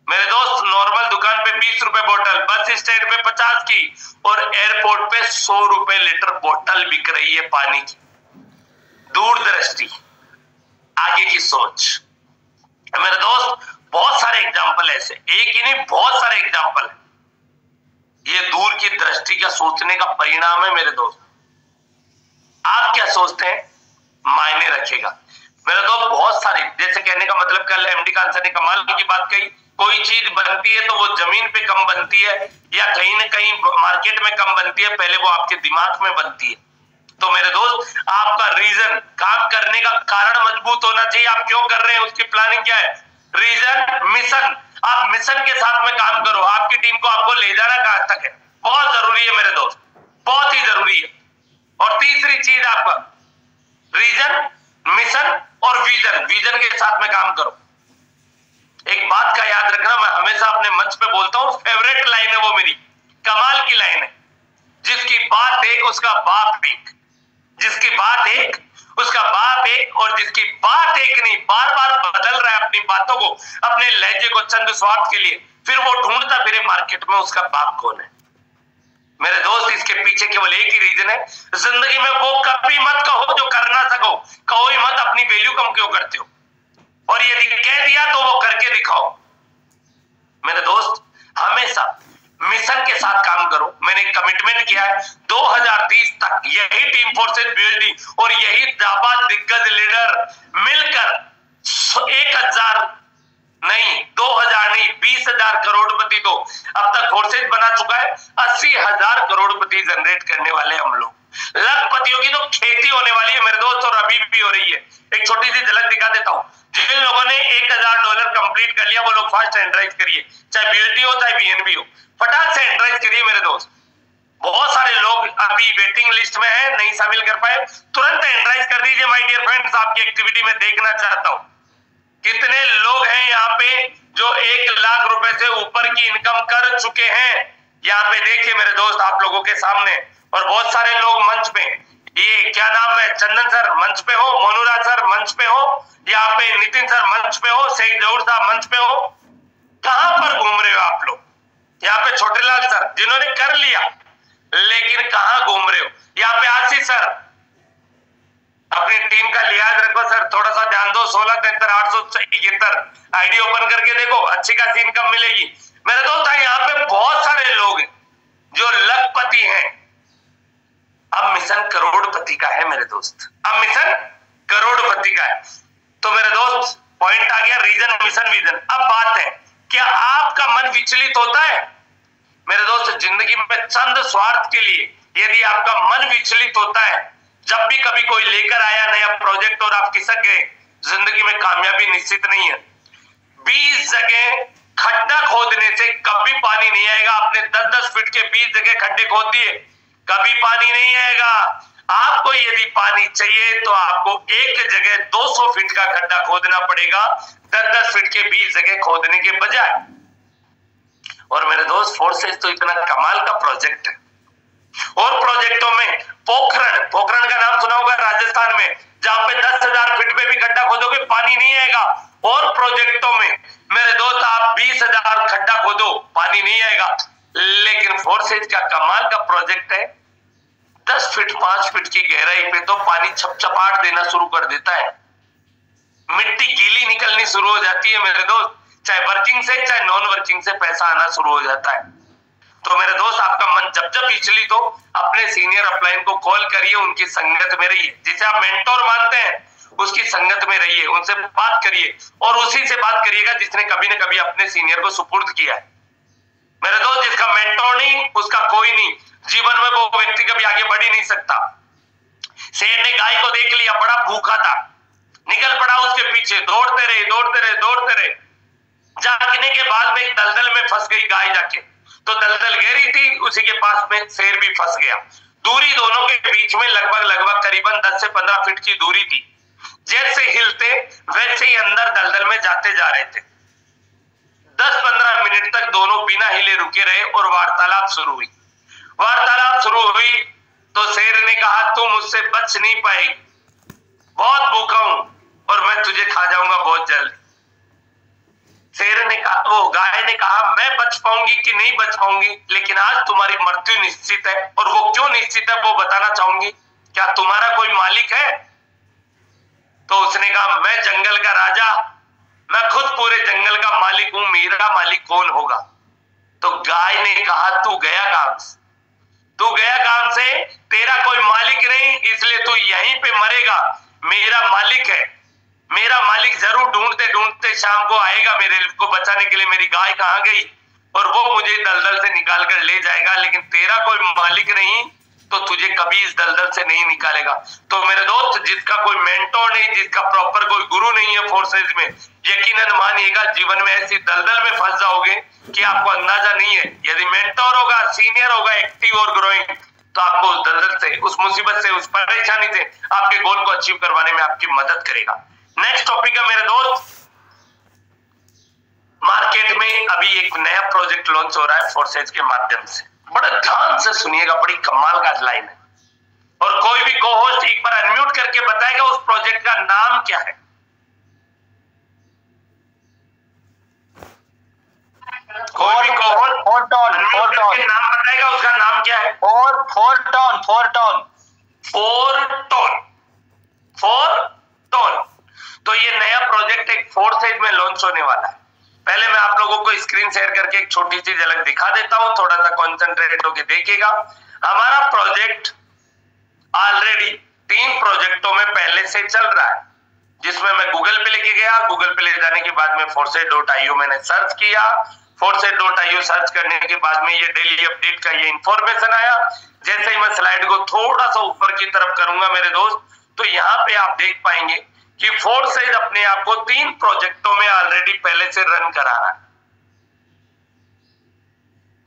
मेरे दोस्त, नॉर्मल दुकान पे 20 रुपए बोतल, बस स्टैंड पे 50 की और एयरपोर्ट पे 100 रुपए लीटर बोतल बिक रही है पानी की। दूरदृष्टि, आगे की सोच। मेरे दोस्त, बहुत सारे एग्जाम्पल ऐसे, एक ही नहीं बहुत सारे एग्जाम्पल है। ये दूर की दृष्टि का सोचने का परिणाम है मेरे दोस्त। आप क्या सोचते हैं मायने रखेगा। मेरे दोस्त, बहुत सारी, जैसे कहने का मतलब कल एमडी कांसर ने कमाल की बात कही, कोई चीज बनती है तो वो जमीन पे कम बनती है या कहीं ना कहीं मार्केट में कम बनती है, पहले वो आपके दिमाग में बनती है। तो मेरे दोस्त, आपका रीजन, काम करने का कारण मजबूत होना चाहिए। आप क्यों कर रहे हैं उसकी प्लानिंग क्या है? Reason, mission. आप मिशन के साथ में काम करो। आपकी टीम को आपको ले जाना कहां तक है, बहुत जरूरी है मेरे दोस्त, बहुत ही जरूरी है। और तीसरी चीज, आपका रीजन, मिशन और विजन, विजन के साथ में काम करो। एक बात का याद रखना, मैं हमेशा अपने मंच पे बोलता हूं, फेवरेट लाइन है वो मेरी, कमाल की लाइन है, जिसकी बात एक उसका बाप एक, जिसकी बात एक उसका बाप एक, और जिसकी बात एक नहीं बार बार बदल रहा है अपनी बातों को, अपने लहजे को चंद स्वार्थ के लिए, फिर वो ढूंढता फिरे मार्केट में उसका बाप कौन है। मेरे दोस्त, इसके पीछे केवल एक ही रीजन है, जिंदगी में वो कभी मत कहो जो कर ना सको। कहो ही मत अपनी वैल्यू कम क्यों करते हो, और यदि कह दिया तो वो करके दिखाओ। मेरे दोस्त, हमेशा मिशन के साथ काम करो। मैंने कमिटमेंट किया है 2030 तक यही टीम फोर्सेस बिल्डिंग और यही जाबाज दिग्गज लीडर मिलकर 1000 नहीं, 2000 नहीं, 20,000 करोड़पति तो अब तक फोर्सेज बना चुका है। 80,000 करोड़पति जनरेट करने वाले हम लोग। लखपतियों की तो खेती होने वाली है मेरे दोस्त, और अभी भी हो रही है। एक छोटी सी झलक दिखा देता हूं। जिन लोगों ने $1,000 कंप्लीट कर लिया वो लोग फास्ट एंड्राइज करिए, चाहे बीएसडी हो चाहे बीएनबी हो, फटाक से एंड्राइज करिए मेरे दोस्त। बहुत सारे लोग अभी वेटिंग लिस्ट में है, नहीं शामिल कर पाए, तुरंत एंड्राइज कर दीजिए माय डियर फ्रेंड्स। आपकी एक्टिविटी में देखना चाहता हूं कितने लोग हैं यहाँ पे जो 1 लाख रुपए से ऊपर की इनकम कर चुके हैं। यहाँ पे देखिए मेरे दोस्त आप लोगों के सामने, और बहुत सारे लोग मंच पे, ये क्या नाम है, चंदन सर मंच पे हो, मोनूरा सर मंच पे हो, यहाँ पे नितिन सर मंच पे हो, शेख जहूर साहब मंच पे हो। कहां पर घूम रहे हो आप लोग? यहाँ पे छोटेलाल सर जिन्होंने कर लिया, लेकिन कहां घूम रहे हो? यहाँ पे आशीष सर, अपनी टीम का लिहाज रखो सर, थोड़ा सा ध्यान दो। 1673,871 आईडी ओपन करके देखो, अच्छी खासी इनकम मिलेगी मेरे दोस्त। यहाँ पे बहुत सारे लोग हैं जो लखपति हैं। अब मिशन करोड़पति का है मेरे दोस्त, अब मिशन करोड़पति का है। तो मेरे दोस्त पॉइंट आ गया, रीजन, मिशन, विजन। अब बात है, क्या आपका मन विचलित होता है मेरे दोस्त? जिंदगी में चंद स्वार्थ के लिए यदि आपका मन विचलित होता है, जब भी कभी कोई लेकर आया नया प्रोजेक्ट और आप खिसक गए, जिंदगी में कामयाबी निश्चित नहीं है। 20 जगह खड्डा खोदने से कभी पानी नहीं आएगा। आपने 10-10 फीट के 20 जगह खड्डे खोद दिए, कभी पानी नहीं आएगा। आपको यदि पानी चाहिए तो आपको एक जगह 200 फीट का खड्डा खोदना पड़ेगा, 10-10 फीट के 20 जगह खोदने के बजाय। और मेरे दोस्त फोर्सेज तो इतना कमाल का प्रोजेक्ट है। और प्रोजेक्टों में पोखरण का नाम सुना होगा, राजस्थान में, जहां पे 10,000 फीट पे भी खड्डा खोदोगे पानी नहीं आएगा। और प्रोजेक्टों में मेरे दोस्त आप 20,000 खड्डा खोदो, पानी नहीं आएगा। लेकिन फोर्सेज का कमाल का प्रोजेक्ट है, 10 फीट 5 फीट की गहराई पे तो पानी छपछपाट देना शुरू कर देता है, मिट्टी गीली निकलनी शुरू हो जाती है मेरे दोस्त। चाहे वर्किंग से चाहे नॉन वर्किंग से पैसा आना शुरू हो जाता है। तो मेरे दोस्त आपका मन जब जब विचलित हो, अपने सीनियर अपलाइन को कॉल करिए, उनकी संगत में रहिए। जिसे आप मेंटोर मानते हैं उसकी संगत में रहिए, उनसे बात करिए। और उसी से बात करिएगा जिसने कभी न कभी अपने सीनियर को सुपुर्द किया है मेरे दोस्त। जिसका मेंटोर नहीं उसका कोई नहीं, जीवन में वो व्यक्ति कभी आगे बढ़ ही नहीं सकता। शेर ने गाय को देख लिया, बड़ा भूखा था, निकल पड़ा उसके पीछे, दौड़ते रहे। जागने के बाद में एक दलदल में फंस गई गाय जाके, तो दलदल गहरी थी, उसी के पास में शेर भी फंस गया। दूरी दोनों के बीच में लगभग करीबन 10 से 15 फीट की दूरी थी। जैसे हिलते वैसे ही अंदर दलदल में जाते जा रहे थे। 10-15 मिनट तक दोनों बिना हिले रुके रहे और वार्तालाप शुरू हुई तो शेर ने कहा, तू मुझसे बच नहीं पाएगी, बहुत भूखा हूं और मैं तुझे खा जाऊंगा बहुत जल्द। शेर ने कहा, वो गाय ने कहा, मैं बच पाऊंगी कि नहीं बच पाऊंगी, लेकिन आज तुम्हारी मृत्यु निश्चित है। और वो क्यों निश्चित है वो बताना चाहूंगी। क्या तुम्हारा कोई मालिक है? तो उसने कहा, मैं जंगल का राजा, मैं खुद पूरे जंगल का मालिक हूं, मेरा मालिक कौन होगा? तो गाय ने कहा, तू गया काम से, तेरा कोई मालिक नहीं, इसलिए तू यहीं पे मरेगा। मेरा मालिक है, मेरा मालिक जरूर ढूंढते ढूंढते शाम को आएगा मेरे को बचाने के लिए। मेरी गाय कहाँ गई? और वो मुझे दलदल से निकाल कर ले जाएगा। लेकिन तेरा कोई मालिक नहीं तो तुझे कभी इस दलदल से नहीं निकालेगा। तो मेरे दोस्त, जिसका कोई मेंटोर नहीं, जिसका प्रॉपर कोई गुरु नहीं है फोर्सेज में, यकीनन मानिएगा जीवन में ऐसी दलदल में फंस जाओगे कि आपको अंदाजा नहीं है। यदि मेंटोर होगा, सीनियर होगा, एक्टिव और ग्रोइंग, तो आपको उस दलदल से, उस मुसीबत से, उस परेशानी से आपके गोल को अचीव करवाने में आपकी मदद करेगा। नेक्स्ट टॉपिक है मेरे दोस्त, मार्केट में अभी एक नया प्रोजेक्ट लॉन्च हो रहा है फोर्सेज के माध्यम से। बड़ा ध्यान से सुनिएगा, बड़ी कमाल का लाइन है। और कोई भी को-होस्ट एक बार अनम्यूट करके बताएगा उस प्रोजेक्ट का नाम क्या है। कोई भी को-होस्ट नाम बताएगा उसका नाम क्या है। Four tone. तो ये नया प्रोजेक्ट एक फोर्सेज में लॉन्च होने वाला है। पहले मैं आप लोगों को स्क्रीन शेयर करके एक छोटी सी झलक दिखा देता हूं, थोड़ा सा कॉन्सेंट्रेट होके देखिएगा। हमारा प्रोजेक्ट ऑलरेडी 3 प्रोजेक्टों में पहले से चल रहा है, जिसमें मैं गूगल पे लेके गया। गूगल पे ले जाने के बाद में forces.io मैंने सर्च किया। forces.io सर्च करने के बाद में ये डेली अपडेट का ये इंफॉर्मेशन आया। जैसे ही मैं स्लाइड को थोड़ा सा ऊपर की तरफ करूंगा मेरे दोस्त, तो यहाँ पे आप देख पाएंगे कि फोर्सेज अपने आप को 3 प्रोजेक्टों में ऑलरेडी पहले से रन करा रहा है।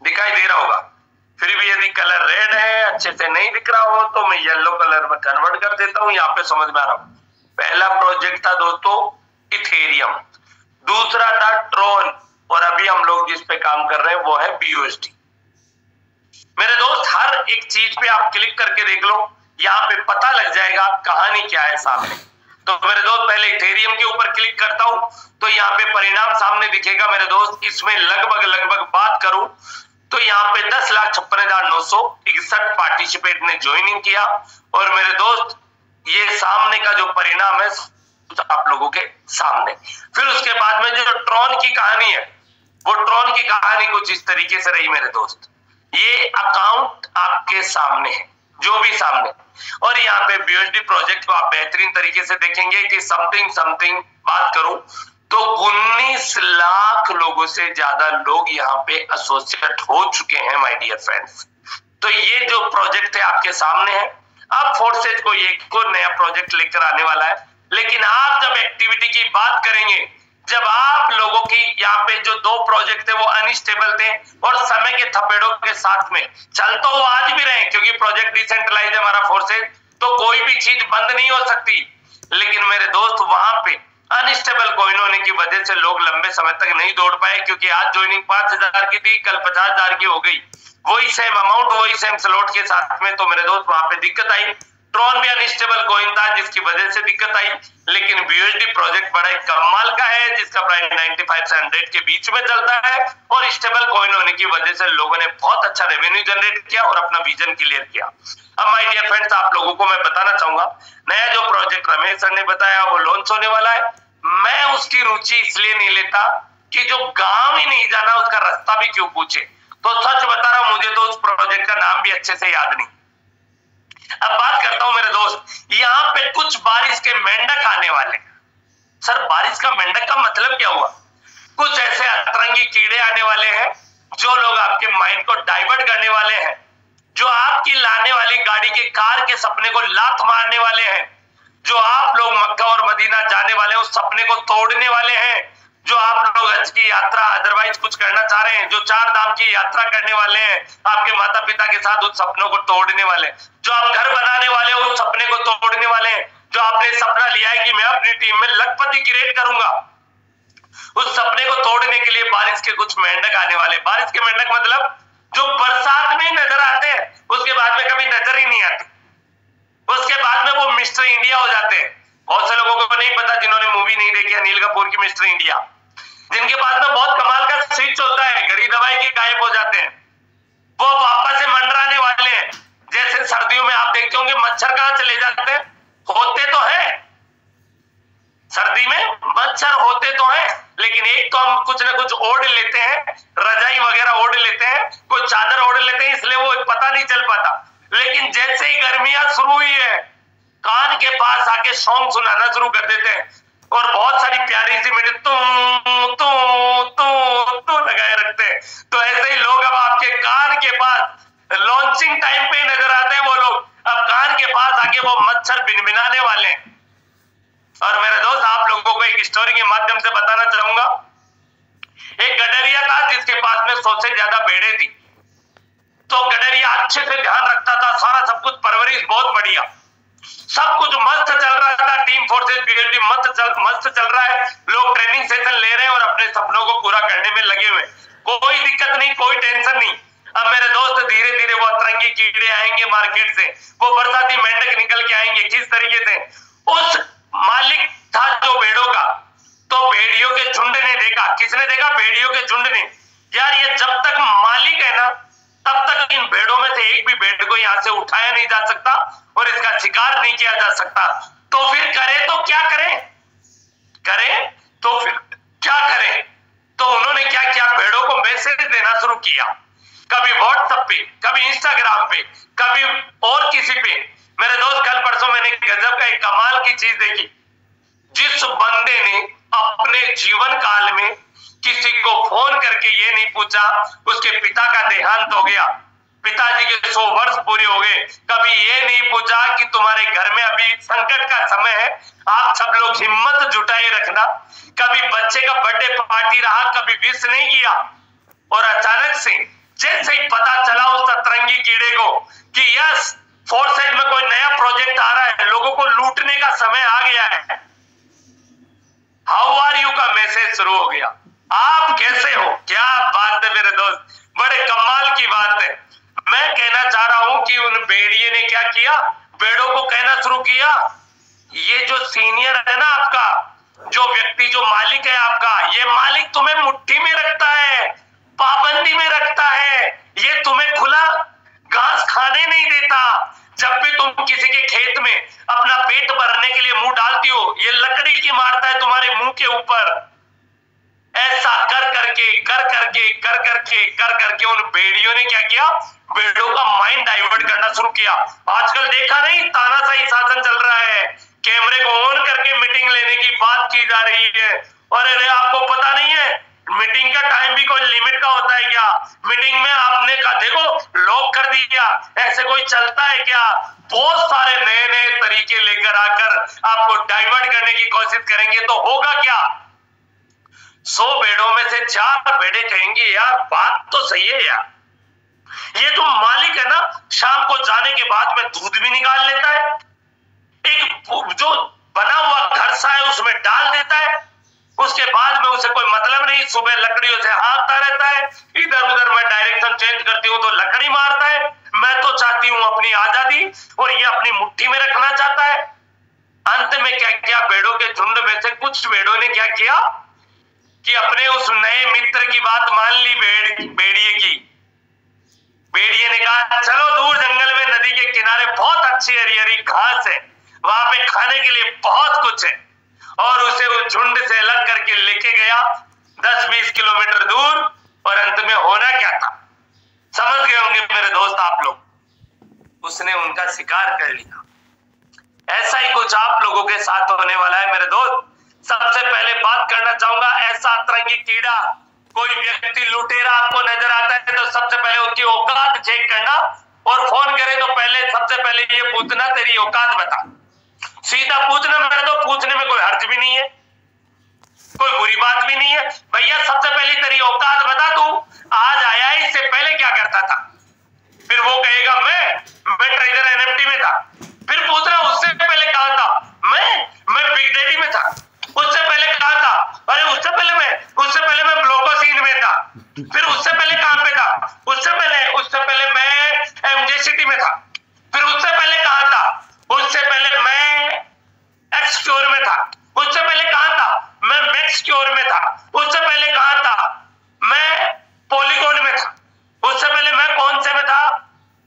दिखाई दे रहा होगा। फिर भी यदि कलर रेड है, अच्छे से नहीं दिख रहा हो, तो मैं येलो कलर में कन्वर्ट कर देता हूं। यहाँ पे समझ में आ रहा हूं। पहला प्रोजेक्ट था दोस्तों इथेरियम, दूसरा था ट्रोन, और अभी हम लोग जिस पे काम कर रहे हैं वो है BUSD। मेरे दोस्त, हर एक चीज पे आप क्लिक करके देख लो, यहाँ पे पता लग जाएगा कहानी क्या है सामने। तो मेरे दोस्त, पहले इथेरियम के ऊपर क्लिक करता हूं तो यहाँ पे परिणाम सामने दिखेगा मेरे दोस्त। इसमें लगभग बात करूं तो यहाँ पे 10,56,961 पार्टिसिपेट ने ज्वाइनिंग किया। और मेरे दोस्त, ये सामने का जो परिणाम है आप लोगों के सामने। फिर उसके बाद में जो ट्रॉन की कहानी है, वो ट्रॉन की कहानी कुछ इस तरीके से रही मेरे दोस्त। ये अकाउंट आपके सामने है, जो भी सामने, और यहाँ पे BUSD प्रोजेक्ट को आप बेहतरीन तरीके से देखेंगे कि समथिंग बात करूं तो 19 लाख लोगों से ज्यादा लोग यहाँ पे एसोसिएट हो चुके हैं माय डियर फ्रेंड्स। तो ये जो प्रोजेक्ट है आपके सामने है। अब फोर्सेज को एक और नया प्रोजेक्ट लेकर आने वाला है, लेकिन आप जब एक्टिविटी की बात करेंगे, जब आप लोगों की यहाँ पे जो 2 प्रोजेक्ट थे वो अनस्टेबल थे और समय के थपेड़ों के साथ में चल तो वो आज भी रहे, क्योंकि प्रोजेक्ट डिसेंट्रलाइज है हमारा फोर्सेज, तो कोई भी चीज बंद नहीं हो सकती। लेकिन मेरे दोस्त वहां पे अनस्टेबल कॉइन होने की वजह से लोग लंबे समय तक नहीं दौड़ पाए, क्योंकि आज ज्वाइनिंग 5000 की थी, कल 50,000 की हो गई, वही सेम अमाउंट, वही सेम स्लॉट के साथ में। तो मेरे दोस्त वहां पे दिक्कत आई। ट्रॉन भी अनस्टेबल कॉइन था जिसकी वजह से दिक्कत आई, लेकिन BUSD प्रोजेक्ट बड़ा कमाल का है जिसका प्राइस 95 से 100 के बीच में चलता है, और स्टेबल कॉइन होने की वजह से लोगों ने बहुत अच्छा रेवेन्यू जनरेट किया और अपना विजन क्लियर किया। अब माय डियर फ्रेंड्स, आप लोगों को मैं बताना चाहूंगा, नया जो प्रोजेक्ट रमेश सर ने बताया वो लॉन्च होने वाला है। मैं उसकी रुचि इसलिए नहीं लेता कि जो गांव ही नहीं जाना उसका रास्ता भी क्यों पूछे। तो सच बता रहा हूं, मुझे तो उस प्रोजेक्ट का नाम भी अच्छे से याद नहीं। अब बात करता हूं मेरे दोस्त, यहाँ पे कुछ बारिश के मेंढक आने वाले। सर बारिश का मेंढक का मतलब क्या हुआ? कुछ ऐसे अतरंगी कीड़े आने वाले हैं जो लोग आपके माइंड को डाइवर्ट करने वाले हैं, जो आपकी लाने वाली गाड़ी के कार के सपने को लात मारने वाले हैं, जो आप लोग मक्का और मदीना जाने वाले हैं उस सपने को तोड़ने वाले हैं, जो आप लोग हज की यात्रा अदरवाइज कुछ करना चाह रहे हैं, जो 4 धाम की यात्रा करने वाले हैं आपके माता पिता के साथ, उस सपनों को तोड़ने वाले, जो आप घर बनाने वाले हो उस सपने को तोड़ने वाले हैं, जो आपने सपना लिया है कि मैं अपनी टीम में लखपति क्रिएट करूंगा, उस सपने को तोड़ने के लिए बारिश के कुछ मेंढक आने वाले। बारिश के मेंढक मतलब जो बरसात में नजर आते हैं उसके बाद में कभी नजर ही नहीं आते, उसके बाद में वो मिस्टर इंडिया हो जाते हैं। बहुत से लोगों को नहीं पता जिन्होंने मूवी नहीं देखी अनिल कपूर की मिस्टर इंडिया, जिनके पास में बहुत कमाल का स्विच होता है, घड़ी दवाई के गायब हो जाते हैं, वो वापस से मंडराने वाले हैं। जैसे सर्दियों में आप देखते होंगे मच्छर कहां चले जाते हैं, होते तो हैं सर्दी में मच्छर होते तो हैं, लेकिन एक तो हम कुछ ना कुछ ओढ़ लेते हैं, रजाई वगैरह ओढ़ लेते हैं, कोई चादर ओढ़ लेते हैं, इसलिए वो पता नहीं चल पाता। लेकिन जैसे ही गर्मियां शुरू हुई है, कान के पास आके सॉन्ग सुनाना शुरू कर देते हैं और बहुत सारी प्यारी सी मेरे तू लगाए रखते हैं। तो ऐसे ही लोग अब आपके कान के पास लॉन्चिंग टाइम पे नजर आते हैं, वो लोग अब कान के पास आके वो मच्छर बिनबिनाने वाले हैं। और मेरे दोस्त आप लोगों को एक स्टोरी के माध्यम से बताना चाहूंगा। एक गडरिया था जिसके पास में 100 से ज्यादा भेड़ें थी। तो गडरिया अच्छे से ध्यान रखता था, सारा सब कुछ परवरिश बहुत बढ़िया, सब कुछ मस्त चल रहा था, टीम फोर्सेस BUSD मस्त चल रहा है, लोग ट्रेनिंग सेशन ले रहे हैं और अपने सपनों को पूरा करने में लगे हुए, कोई दिक्कत नहीं, कोई टेंशन नहीं। अब मेरे दोस्त धीरे धीरे वो अतरंगी कीड़े आएंगे मार्केट से, वो बरसाती मेंढक निकल के आएंगे। किस तरीके से? उस मालिक था जो भेड़ों का, तो भेड़ियों के झुंड ने देखा। किसने देखा? भेड़ियों के झुंड ने। यार ये जब तक मालिक है ना तब तक इन भेड़ों में से एक भी भेड़ को यहाँ से उठाया नहीं जा सकता और इसका शिकार नहीं किया जा सकता। तो फिर करे तो क्या करें, करें तो फिर क्या करें? तो उन्होंने क्या किया, भेड़ों को मैसेज देना शुरू किया, कभी व्हाट्सएप पे, कभी इंस्टाग्राम पे, कभी और किसी पे। मेरे दोस्त कल परसों मैंने गजब का एक कमाल की चीज देखी। जिस बंदे ने अपने जीवन काल में किसी को फोन करके ये नहीं पूछा, उसके पिता का देहांत हो गया, पिताजी के 100 वर्ष पूरे हो गए, कभी ये नहीं पूछा कि तुम्हारे घर में अभी संकट का समय है, आप सब लोग हिम्मत जुटाए रखना, कभी बच्चे का बर्थडे पार्टी रहा, कभी विश नहीं किया। और अचानक से जैसे ही पता चला उस अतरंगी कीड़े को कि यस फोर्सेज में कोई नया प्रोजेक्ट आ रहा है, लोगों को लूटने का समय आ गया है, हाउ आर यू का मैसेज शुरू हो गया। आप कैसे हो? क्या बात है मेरे दोस्त, बड़े कमाल की बात है। मैं कहना चाह रहा हूं कि उन भेड़िए ने क्या किया, भेड़ों को कहना शुरू किया, ये जो सीनियर है ना आपका, जो व्यक्ति, जो मालिक है आपका, ये मालिक तुम्हें मुट्ठी में रखता है, पाबंदी में रखता है, ये तुम्हें खुला घास खाने नहीं देता। जब भी तुम किसी के खेत में अपना पेट भरने के लिए मुंह डालती हो, ये लकड़ी की मारता है तुम्हारे मुंह के ऊपर। ऐसा कर करके उन भेड़ियों ने क्या किया, भेड़ों का माइंड डाइवर्ट करना शुरू किया। आजकल देखा नहीं, तानाशाही शासन चल रहा है, कैमरे को ऑन करके मीटिंग लेने की बात की जा रही है। और अरे आपको पता नहीं है मीटिंग का टाइम भी कोई लिमिट का होता है क्या? मीटिंग में आपने कहा देखो लॉक कर दिया, ऐसे कोई चलता है क्या? बहुत सारे नए नए तरीके लेकर आकर आपको डाइवर्ट करने की कोशिश करेंगे तो होगा क्या? 100 भेड़ों में से 4 भेड़े कहेंगे यार बात तो सही है यार, ये जो मालिक है ना शाम को जाने के बाद में दूध भी निकाल लेता है, एक जो बना हुआ घर सा है उसमें डाल देता है, उसके बाद में उसे कोई मतलब नहीं, सुबह लकड़ियों से हाँकता रहता है, इधर उधर मैं डायरेक्शन चेंज करती हूँ तो लकड़ी मारता है। मैं तो चाहती हूँ अपनी आजादी और ये अपनी मुट्ठी में रखना चाहता है। अंत में क्या किया, भेड़ों के झुंड में से कुछ भेड़ों ने क्या किया कि अपने उस नए मित्र की बात मान ली, भेड़िए की। भेड़िए ने कहा चलो दूर जंगल में नदी के किनारे बहुत अच्छी हरी हरी घास है, वहां पे खाने के लिए बहुत कुछ है, और उसे उस झुंड से अलग करके लेके गया 10-20 किलोमीटर दूर। और अंत में होना क्या था समझ गए होंगे मेरे दोस्त आप लोग, उसने उनका शिकार कर लिया। ऐसा ही कुछ आप लोगों के साथ होने वाला है मेरे दोस्त। सबसे पहले बात करना चाहूंगा, ऐसा अतरंगी कीड़ा कोई व्यक्ति लुटेरा आपको नजर आता है तो सबसे पहले उसकी औकात चेक करना, और फोन करे तो पहले सबसे पहले ये पूछना तेरी औकात बता। सीधा पूछना, मेरे तो पूछने में कोई हर्ज भी नहीं है, कोई बुरी बात भी नहीं है। भैया सबसे पहले तेरी औकात बता, तू आज आया इससे पहले क्या करता था? फिर वो कहेगा मैं ट्रेजर एनएफटी में था। फिर पूछना उससे पहले कहां था? मैं बिग डैडी में था। उससे पहले कहां था? अरे उससे पहले मैं ब्लोकोसीन में था। फिर उससे पहले कहां पे था? उससे पहले मैं एमजे सिटी में था। फिर उससे पहले कहां था? उससे पहले मैं एक्सक्योर में था। उससे पहले कहां था? मैं मैक्सक्योर में था। उससे पहले कहां था? मैं पॉलीगॉन में था। उससे पहले मैं कौन से में था?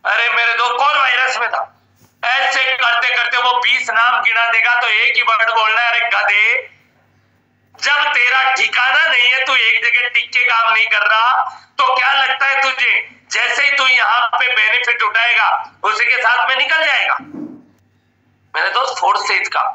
अरे मेरे दो कोर वायरस में था। ऐसे करते करते वो 20 नाम गिना देगा तो एक ही वर्ड बोलना है, अरे गधे जब तेरा ठिकाना नहीं है, तू एक जगह टिक के काम नहीं कर रहा, तो क्या लगता है तुझे जैसे ही तू यहाँ पे बेनिफिट उठाएगा उसी के साथ में निकल जाएगा? मेरे दोस्त फोर्सेज का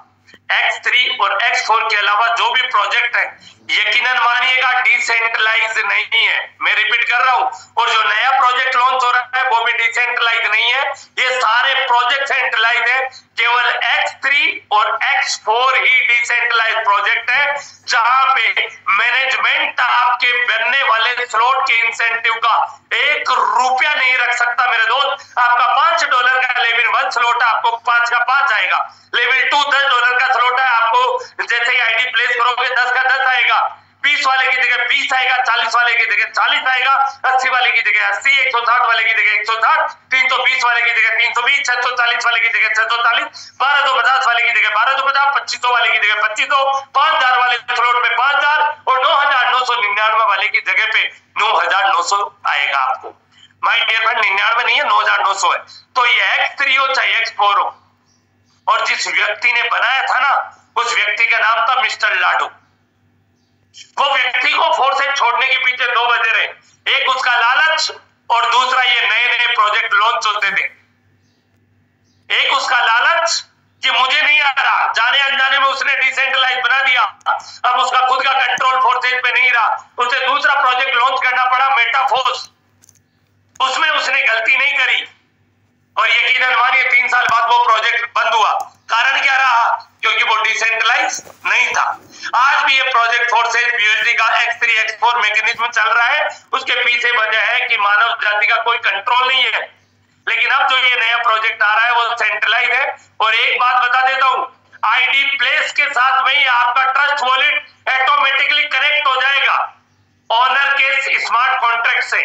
X3 और X4 के अलावा जो भी प्रोजेक्ट है यकीनन मानिएगा डिसेंट्रलाइज नहीं है। मैं रिपीट कर रहा हूं, और जो नया प्रोजेक्ट लॉन्च हो रहा है वो भी डिसेंट्रलाइज नहीं है, ये सारे प्रोजेक्ट सेंट्रलाइज है। केवल X3 और X4 ही डिसेंट्रलाइज प्रोजेक्ट है, जहां पे मैनेजमेंट आपके बनने वाले स्लॉट के इंसेंटिव का 1 रुपया नहीं रख सकता। मेरे दोस्त आपका $5 का लेवल 1 स्लॉट है, आपको 5 का 5 आएगा। लेवल 2 $10 का स्लॉट है, आपको जैसे ही आईडी प्लेस करोगे 10 का 10 आएगा। 20 वाले की जगह 20 आएगा, 40 वाले की जगह 40 आएगा, 80 वाले की जगह 80, 160 वाले की जगह 160, 320 वाले की जगह 320, 640 वाले की जगह 640, 1250 वाले की जगह 1250, 2500 वाले की जगह 2500, 5000 वाले स्लॉट पे 5000 और 9999 वाले की जगह पे 9900 आएगा आपको। माय डियर फ्रेंड 99 नहीं है, 9900 है। तो ये X3 हो चाहे X4 हो, और जिस व्यक्ति ने बनाया था ना उस व्यक्ति का नाम था मिस्टर लाडू। वो व्यक्ति को फोर्सेज छोड़ने के पीछे 2 वजह रहे, एक उसका लालच और दूसरा ये नए नए प्रोजेक्ट लॉन्च होते थे। एक उसका लालच कि मुझे नहीं आ रहा, जाने अनजाने में उसने डिसेंट्रलाइज बना दिया, अब उसका खुद का कंट्रोल फोर्सेज पे नहीं रहा, उसे दूसरा प्रोजेक्ट लॉन्च करना पड़ा मेटाफोर्स, उसमें उसने गलती नहीं करी और यकीनन मानिए 3 साल बाद वो प्रोजेक्ट बंद हुआ। कारण क्या रहा? क्योंकि वो डिसेंट्रलाइज नहीं था। आज भी ये प्रोजेक्ट फोर्सेज BUSD का X3 X4 मैकेनिज्म चल रहा है, उसके पीछे वजह है कि मानव जाति का कोई कंट्रोल नहीं है। लेकिन अब जो ये नया प्रोजेक्ट आ रहा है वो सेंट्रलाइज है। और एक बात बता देता हूं, आईडी प्लेस के साथ में ही आपका ट्रस्ट वॉलेट ऑटोमेटिकली कनेक्ट हो जाएगा ऑनर के स्मार्ट कॉन्ट्रैक्ट से।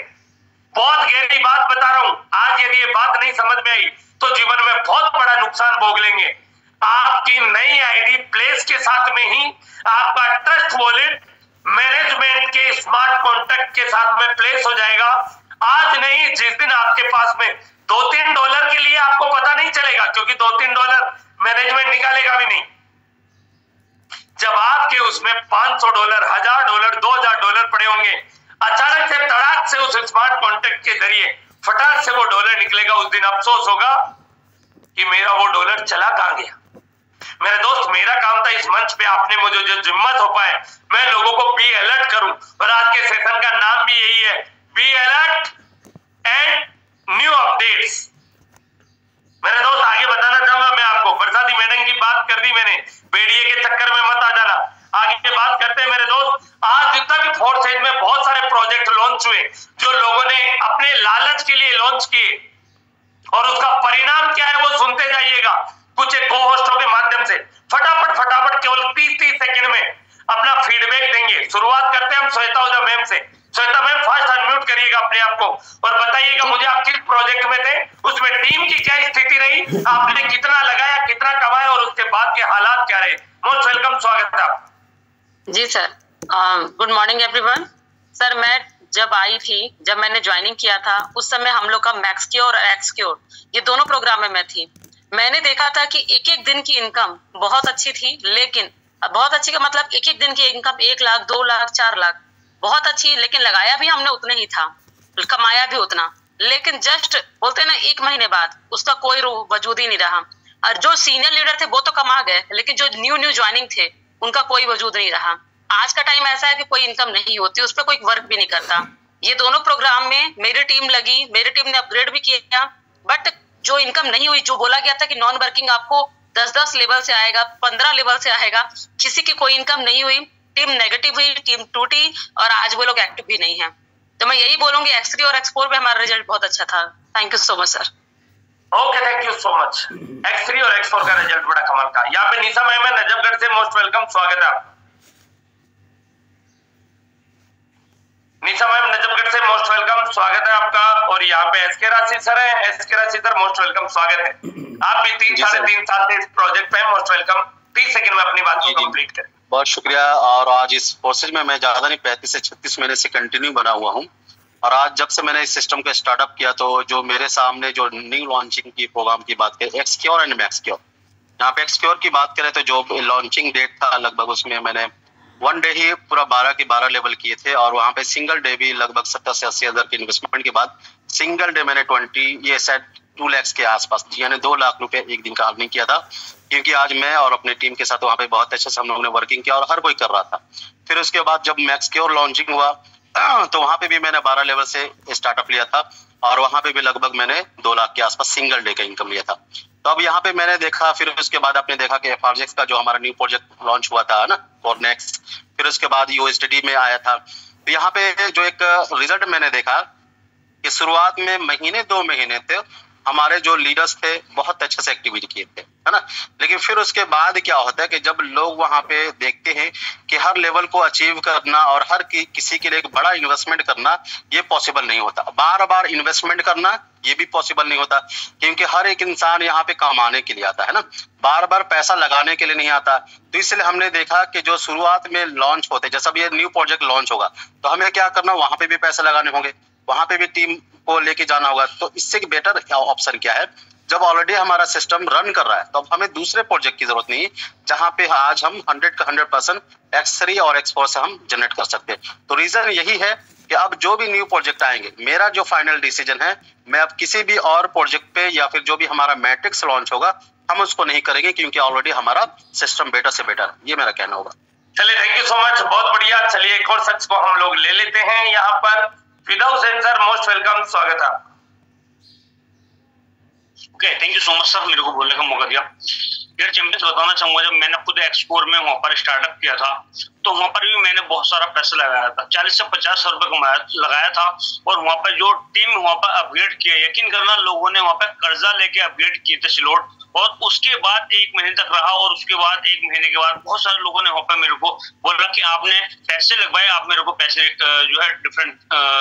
बहुत गहरी बात बता रहा हूं, आज यदि ये बात नहीं समझ में आई तो जीवन में बहुत बड़ा नुकसान भोग लेंगे। आपकी नई आईडी प्लेस के साथ में ही आपका ट्रस्ट वॉलेट मैनेजमेंट के स्मार्ट कॉन्ट्रैक्ट के साथ में प्लेस हो जाएगा। आज नहीं, जिस दिन आपके पास में $2-3 के लिए आपको पता नहीं चलेगा, क्योंकि $2-3 मैनेजमेंट निकालेगा भी नहीं। जब आपके उसमें $500, $1000, $2000 पड़े होंगे, अचानक से तड़ाक से उस स्मार्ट कॉन्ट्रैक्ट के जरिए फटाक से वो डॉलर निकलेगा, उस दिन अफसोस होगा कि मेरा वो डॉलर चला कहां गया। मेरे दोस्त, मेरा काम था इस मंच पे आपने मुझे जो जिम्मत हो पाए मैं लोगों को बी अलर्ट करूं, और आज के सेशन का नाम भी यही है, be alert and new updates. मेरे दोस्त, आगे बताना चाहूंगा मैं आपको, बरसाती मैडम की बात कर दी मैंने, बेड़िए के चक्कर में मत आ जाना। आगे बात करते हैं मेरे दोस्त। आज जितना भी फोर्थ फेज में बहुत सारे प्रोजेक्ट लॉन्च हुए जो लोगों ने अपने लालच के लिए लॉन्च किए, और उसका परिणाम क्या है वो सुनते जाइएगा कुछ एक को-होस्टों के माध्यम से। फटाफट केवल 30 सेकंड में अपना फीडबैक देंगे। शुरुआत करते हैं हम श्वेता ओझा मैम से। श्वेता मैम, फास्ट अनम्यूट करिएगा अपने आप को और बताइएगा मुझे आप किस प्रोजेक्ट में थे, उसमें टीम की क्या स्थिति रही, आपने कितना लगाया, कितना कमाया, और उसके बाद के हालात क्या रहे। मोस्ट वेलकम, स्वागत है आप। जी sir, good morning everyone. Sir, मैं जब मैंने ज्वाइनिंग किया था उस समय हम लोग का मैक्सक्योर और एक्सक्योर ये दोनों प्रोग्राम में मैं थी। मैंने देखा था कि एक एक दिन की इनकम बहुत अच्छी थी, लेकिन बहुत अच्छी का मतलब एक एक दिन की इनकम 1 लाख 2 लाख 4 लाख बहुत अच्छी, लेकिन लगाया भी हमने उतने ही था, कमाया भी उतना, लेकिन जस्ट बोलते ना 1 महीने बाद उसका कोई वजूद ही नहीं रहा। और जो सीनियर लीडर थे वो तो कमा गए, लेकिन जो न्यू ज्वाइनिंग थे उनका कोई वजूद नहीं रहा। आज का टाइम ऐसा है कि कोई इनकम नहीं होती, उस पर कोई वर्क भी नहीं करता। ये दोनों प्रोग्राम में मेरी टीम लगी, मेरी टीम ने अपग्रेड भी किया, बट जो इनकम नहीं हुई, जो बोला गया था कि नॉन वर्किंग आपको 10 लेवल से आएगा, 15 लेवल से आएगा, किसी की कोई इनकम नहीं हुई। टीम नेगेटिव हुई, टीम टूटी, और आज वो लोग एक्टिव भी नहीं है। तो मैं यही बोलूंगी X3 और X4 में हमारा रिजल्ट बहुत अच्छा था। Thank you so much sir. Okay, thank you so much. X3 और X4 का रिजल्ट बड़ा कमाल का। यहाँ पे निशा मैम है नजफगढ़ से, मोस्ट वेलकम, स्वागत है आप। निशा मैम नजफगढ़ से, मोस्ट वेलकम, स्वागत है आपका। और यहाँ पे एसके राशि सर है, एसके राशि सर, मोस्ट वेलकम, स्वागत है। आप भी 3-3.5 साल से इस प्रोजेक्ट पे, मोस्ट वेलकम। 30 सेकंड में अपनी बात को कंप्लीट करें। बहुत शुक्रिया। और आज इस प्रोसेस में मैं ज्यादा नहीं 35 से 36 महीने से कंटिन्यू बना हुआ हूँ। और आज जब से मैंने इस सिस्टम को स्टार्टअप किया तो जो मेरे सामने जो न्यू लॉन्चिंग की प्रोग्राम की बात करें, एक्सक्योर एंड मैक्सक्योर, यहाँ पे एक्सक्योर की बात करें तो जो लॉन्चिंग डेट था लगभग उसमें मैंने 1 डे ही पूरा 12 के 12 लेवल किए थे, और वहाँ पे सिंगल डे भी लगभग 70 से 80 हज़ार की इन्वेस्टमेंट के बाद सिंगल डे मैंने 2 लाख के आसपास, यानी 2 लाख रुपए एक दिन का अर्निंग किया था। क्योंकि आज मैं और अपने टीम के साथ वहाँ पे बहुत अच्छे से हम लोगों ने वर्किंग किया और हर कोई कर रहा था। फिर उसके बाद जब मैक्सक्योर लॉन्चिंग हुआ तो वहाँ पे भी मैंने 12 लेवल से स्टार्टअप लिया था, और वहाँ पे भी लगभग मैंने 2 लाख के आसपास सिंगल डे का इनकम लिया था। तो अब यहाँ पे मैंने देखा, फिर उसके बाद आपने देखा कि FRGX का जो हमारा न्यू प्रोजेक्ट लॉन्च हुआ था ना, फॉर नेक्स्ट, फिर उसके बाद USDT में आया था। तो यहाँ पे जो एक रिजल्ट मैंने देखा कि शुरुआत में 1-2 महीने थे हमारे जो लीडर्स थे बहुत अच्छे से एक्टिविटी किए थे, है ना। लेकिन फिर उसके बाद क्या होता है कि जब लोग वहाँ पे देखते हैं कि हर लेवल को अचीव करना और हर किसी के लिए एक बड़ा इन्वेस्टमेंट करना ये पॉसिबल नहीं होता। बार बार इन्वेस्टमेंट करना ये भी पॉसिबल नहीं होता, क्योंकि हर एक इंसान यहाँ पे कमाने के लिए आता है ना, बार बार पैसा लगाने के लिए नहीं आता। तो इसलिए हमने देखा कि जो शुरुआत में लॉन्च होते, जैसा भी ये न्यू प्रोजेक्ट लॉन्च होगा तो हमें क्या करना, वहां पे भी पैसे लगाने होंगे, वहां पे भी टीम को लेके जाना होगा। तो इससे बेटर ऑप्शन क्या है, जब ऑलरेडी हमारा सिस्टम रन कर रहा है तो अब हमें दूसरे प्रोजेक्ट की जरूरत नहीं, जहां पे आज हम 100 का 100% X3 और X4 से हम जनरेट कर सकते हैं। तो रीजन यही है कि अब जो भी न्यू प्रोजेक्ट आएंगे, मेरा जो फाइनल डिसीजन है, मैं अब किसी भी और प्रोजेक्ट पे या फिर जो भी हमारा मैट्रिक्स लॉन्च होगा हम उसको नहीं करेंगे, क्योंकि ऑलरेडी हमारा सिस्टम बेटर से बेटर है। ये मेरा कहना होगा। चलिए, थैंक यू सो मच, बहुत बढ़िया। चलिए एक और शख्स को हम लोग ले लेते हैं यहाँ पर। फिदाउस सर, मोस्ट वेलकम, स्वागत है। Okay, thank you so much sir, मेरे को बोलने का मौका दिया। यार चैंपियंस, बताना चाहूंगा जब मैंने खुद X4 में वहां पर स्टार्टअप किया था तो वहां पर भी मैंने बहुत सारा पैसा लगाया था, 40 से 50 रुपए लगाया था। और वहां पर जो टीम वहां पर अपग्रेड किया, यकीन करना लोगों ने वहां पर कर्जा लेके अपग्रेड किए थे स्लॉट, और उसके बाद 1 महीने तक रहा, और उसके बाद 1 महीने के बाद बहुत सारे लोगों ने वहां पर मेरे को बोला कि आपने पैसे लगवाए, आप मेरे को पैसे जो है डिफरेंट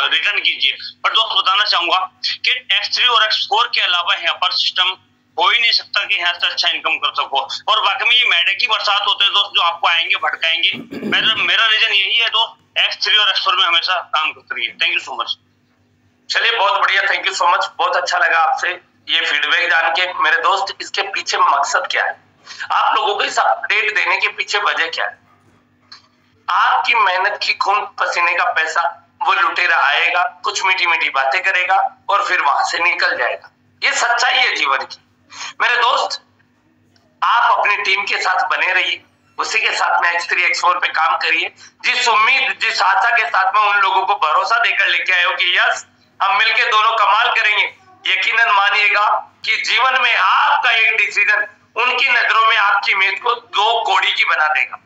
रिटर्न कीजिए। पर दोस्त बताना चाहूंगा कि X3 और X4 के अलावा यहाँ पर सिस्टम हो ही नहीं सकता कि यहाँ से अच्छा इनकम कर सको। और वाकई में ये मैडे की बरसात होते हैं दोस्त, जो आपको आएंगे भटकाएंगे। मेरा रीजन यही है दोस्त, X3 और X4 में हमेशा काम करते रहिए। Thank you so much. चलिए, बहुत बढ़िया, थैंक यू सो मच, बहुत अच्छा लगा आपसे ये फीडबैक जान के। मेरे दोस्त, इसके पीछे मकसद क्या है, आप लोगों को इस अपडेट देने के पीछे वजह क्या है? आपकी मेहनत की खून पसीने का पैसा वो लुटेरा आएगा, कुछ मीठी मीठी बातें करेगा और फिर वहां से निकल जाएगा। ये सच्चाई है जीवन की। मेरे दोस्त, आप अपनी टीम के साथ बने रहिए, उसी के साथ में X3 X4 पे काम करिए, जिस उम्मीद जिस आशा के साथ में उन लोगों को भरोसा देकर लेके आए हो कि यस हम मिलके दोनों कमाल करेंगे, यकीनन मानिएगा कि जीवन में आपका एक डिसीजन उनकी नजरों में आपकी इमेज को 2 कौड़ी की बना देगा।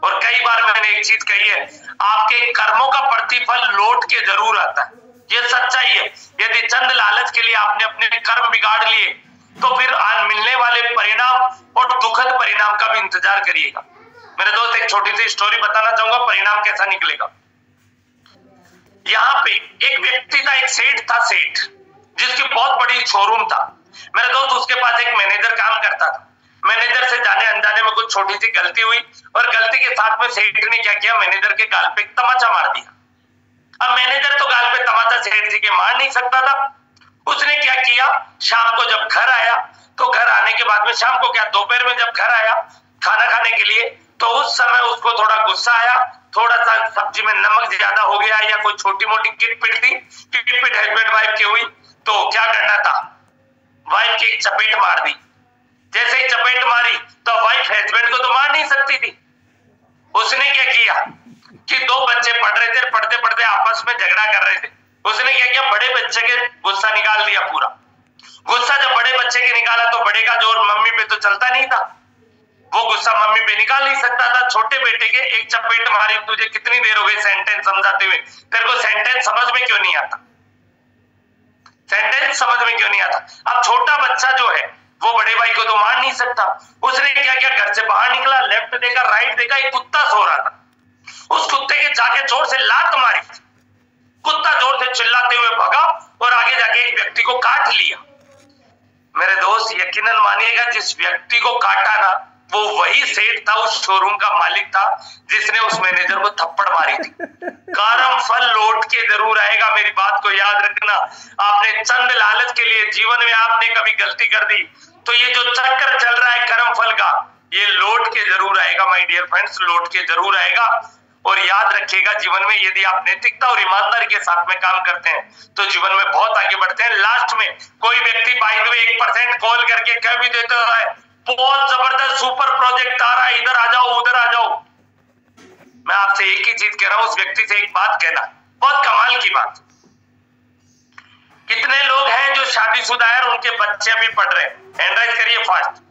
और कई बार मैंने एक चीज कही है, आपके कर्मों का प्रतिफल लौट के जरूर आता है, ये सच्चाई है। यदि चंद लालच के लिए आपने अपने कर्म बिगाड़ लिए तो फिर आज मिलने वाले परिणाम और दुखद परिणाम का भी इंतजार करिएगा। मेरे दोस्त, एक छोटी सी स्टोरी बताना चाहूंगा, परिणाम कैसा निकलेगा। यहाँ पे एक व्यक्ति था, एक सेठ था, सेठ जिसकी बहुत बड़ी शोरूम था। मेरे दोस्त, उसके पास एक मैनेजर काम करता था। मैनेजर से जाने अनजाने में कुछ छोटी सी गलती हुई और गलती के साथ में सेठ ने क्या किया, मैनेजर के गाल पे तमाचा मार दिया। अब मैनेजर तो गाल पे तमाचा सेठ जी के मार नहीं सकता था। उसने क्या किया, शाम को जब घर आया तो घर आने के बाद में शाम को क्या दोपहर में जब घर आया खाना खाने के लिए, तो उस समय उसको थोड़ा गुस्सा आया, थोड़ा सा सब्जी में नमक ज्यादा हो गया या कोई छोटी मोटी किटपिट थी, किटपिट हस्बैंड वाइफ की हुई, तो क्या करना था, वाइफ की एक चपेट मार दी। जैसे ही चपेट मारी तो वाइफ हस्बैंड को तो मार नहीं सकती थी। उसने क्या किया कि 2 बच्चे पढ़ रहे थे, पढ़ते पढ़ते आपस में झगड़ा कर रहे थे। उसने क्या किया, बड़े बच्चे के गुस्सा निकाल दिया पूरा। गुस्सा जब बड़े बच्चे के निकाला तो बड़े का जोर मम्मी पे तो चलता नहीं था, वो गुस्सा मम्मी पे निकाल नहीं सकता था। छोटे बेटे के एक चपेट मारी, तुझे कितनी देर हो गई सेंटेंस समझाते हुए, तेरे को सेंटेंस समझ में क्यों नहीं आता, सेंटेंस समझ में क्यों नहीं आता। अब छोटा बच्चा जो है वो बड़े भाई को तो मार नहीं सकता। उसने क्या किया, घर से बाहर निकला, लेफ्ट देखा, राइट देखा, एक कुत्ता सो रहा था, उस कुत्ते के जाके जोर से लात मारी। कुत्ता जोर से चिल्लाते हुए भागा और आगे जाके एक व्यक्ति को काट लिया। मेरे दोस्त, यकीनन मानिएगा, जिस व्यक्ति को काटा ना वो वही सेठ था, उस शोरूम का मालिक था जिसने उस मैनेजर को थप्पड़ मारी थी। कर्म फल लौट के जरूर आएगा, मेरी बात को याद रखना। आपने चंद लालच के लिए जीवन में आपने कभी गलती कर दी तो ये जो चक्कर चल रहा है कर्म फल का, ये लौट के जरूर आएगा माय डियर फ्रेंड्स, लौट के जरूर आएगा। और याद रखिएगा, जीवन में यदि आप नैतिकता और ईमानदारी के साथ में काम करते हैं तो जीवन में बहुत आगे बढ़ते हैं। लास्ट में कोई व्यक्ति बाय द वे 1% कॉल करके कह भी देता है, बहुत जबरदस्त सुपर प्रोजेक्ट आ रहा है, इधर आ जाओ उधर आ जाओ। मैं आपसे एक ही चीज कह रहा हूं, उस व्यक्ति से एक बात कहना, बहुत कमाल की बात। कितने लोग हैं जो शादीशुदा है और उनके बच्चे अभी पढ़ रहे हैं, हैंड राइज करिए फास्ट।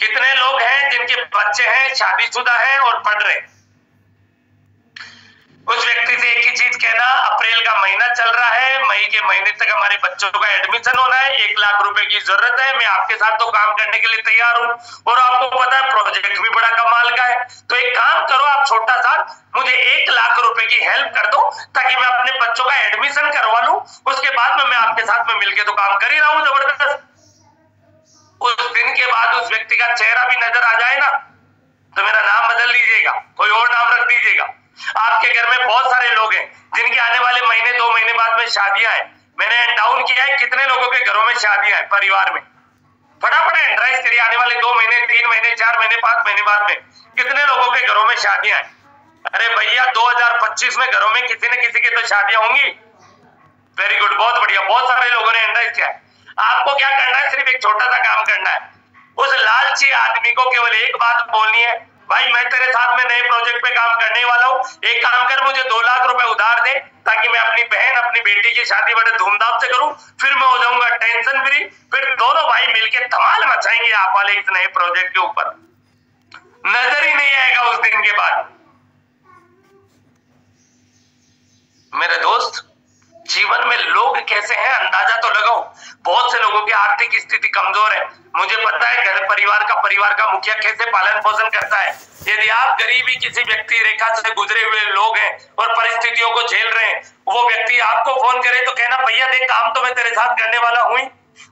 कितने लोग हैं जिनके बच्चे हैं, शादीशुदा हैं और पढ़ रहे हैं। उस व्यक्ति से एक ही चीज कहना, अप्रैल का महीना चल रहा है, मई के महीने तक हमारे बच्चों का एडमिशन होना है, 1 लाख रुपए की जरूरत है, मैं आपके साथ तो काम करने के लिए तैयार हूं और आपको पता है प्रोजेक्ट भी बड़ा कमाल का है। तो एक काम करो, आप छोटा सा मुझे 1 लाख रुपए की हेल्प कर दो ताकि मैं अपने बच्चों का एडमिशन करवा लूं, उसके बाद में मैं आपके साथ में मिलकर तो काम कर ही रहा हूं जबरदस्त। उस दिन के बाद उस व्यक्ति का चेहरा भी नजर आ जाए ना तो मेरा नाम बदल लीजिएगा, कोई और नाम रख दीजिएगा। आपके घर में बहुत सारे लोग हैं जिनके आने वाले महीने 2 महीने बाद में शादियां हैं। मैंने डाउन किया है कितने लोगों के घरों में शादियां हैं परिवार में, फटाफट एंड्राइज करिए, आने वाले 2 महीने 3 महीने 4 महीने 5 महीने बाद में कितने लोगों के घरों में शादियां हैं। अरे भैया 2025 में घरों में किसी न किसी की तो शादियां होंगी। वेरी गुड, बहुत बढ़िया, बहुत सारे लोगों ने एंड्राइज किया है। आपको क्या करना है, सिर्फ एक छोटा सा काम करना है, उस लालची आदमी को केवल एक बात बोलनी है, भाई मैं तेरे साथ में नए प्रोजेक्ट पे काम करने वाला हूँ, एक काम कर मुझे 2 लाख रुपए उधार दे ताकि मैं अपनी बहन अपनी बेटी की शादी बड़े धूमधाम से करूं, फिर मैं हो जाऊंगा टेंशन फ्री, फिर दोनों भाई मिलके धमाल मचाएंगे आप वाले इस नए प्रोजेक्ट के ऊपर। नजर ही नहीं आएगा उस दिन के बाद। मेरे दोस्त, जीवन में लोग कैसे हैं अंदाजा तो लगाओ। बहुत से लोगों की आर्थिक स्थिति कमजोर है, मुझे पता है घर परिवार का मुखिया कैसे पालन पोषण करता है। यदि आप गरीबी किसी व्यक्ति रेखा से गुजरे हुए लोग हैं और परिस्थितियों को झेल रहे हैं, वो व्यक्ति आपको फोन करे तो कहना भैया देख काम तो मैं तेरे साथ करने वाला हूं,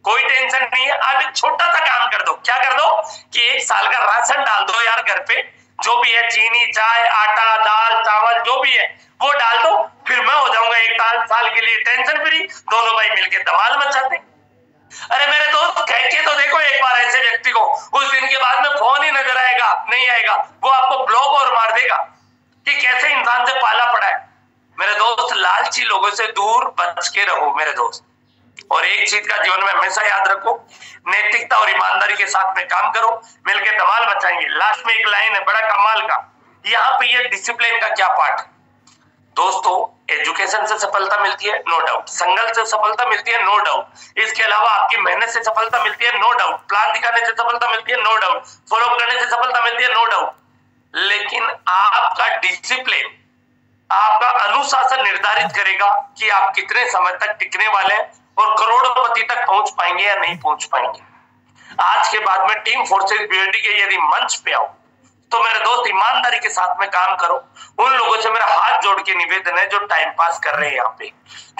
कोई टेंशन नहीं है, आप एक छोटा सा काम कर दो। क्या कर दो कि 1 साल का राशन डाल दो यार, घर पे जो भी है चीनी चाय आटा दाल चावल जो भी है वो डाल दो, फिर मैं हो जाऊंगा 1 साल के लिए टेंशन फ्री, दोनों भाई मिलके धमाल मचाते। अरे मेरे दोस्त कह के तो देखो एक बार ऐसे व्यक्ति को, उस दिन के बाद में फोन ही नजर आएगा नहीं आएगा, वो आपको ब्लॉक और मार देगा। कि कैसे इंसान से पाला पड़ा है। मेरे दोस्त, लालची लोगों से दूर बच के रहो मेरे दोस्त, और एक चीज का जीवन में हमेशा याद रखो, नैतिकता और ईमानदारी के साथ में काम करो, मिलकर धमाल मचाएंगे। लास्ट में एक लाइन है बड़ा कमाल का, यहाँ पे ये डिसिप्लिन का क्या पार्ट है दोस्तों। एजुकेशन से सफलता मिलती है, नो डाउट। संघर्ष से सफलता मिलती है, नो डाउट। इसके अलावा आपकी मेहनत से सफलता मिलती है, नो डाउट। प्लान दिखाने से सफलता मिलती है, नो डाउट। फॉलो करने से सफलता मिलती है, नो डाउट। लेकिन आपका डिसिप्लिन, आपका अनुशासन निर्धारित करेगा कि आप कितने समय तक टिकने वाले हैं और करोड़पति तक पहुंच पाएंगे या नहीं पहुंच पाएंगे। आज के बाद में टीम फोर्सेस बीओडी के यदि मंच पे आओ तो मेरे दोस्त ईमानदारी के साथ में काम करो। उन लोगों से मेरा हाथ जोड़ के निवेदन है जो टाइम पास कर रहे हैं यहाँ पे,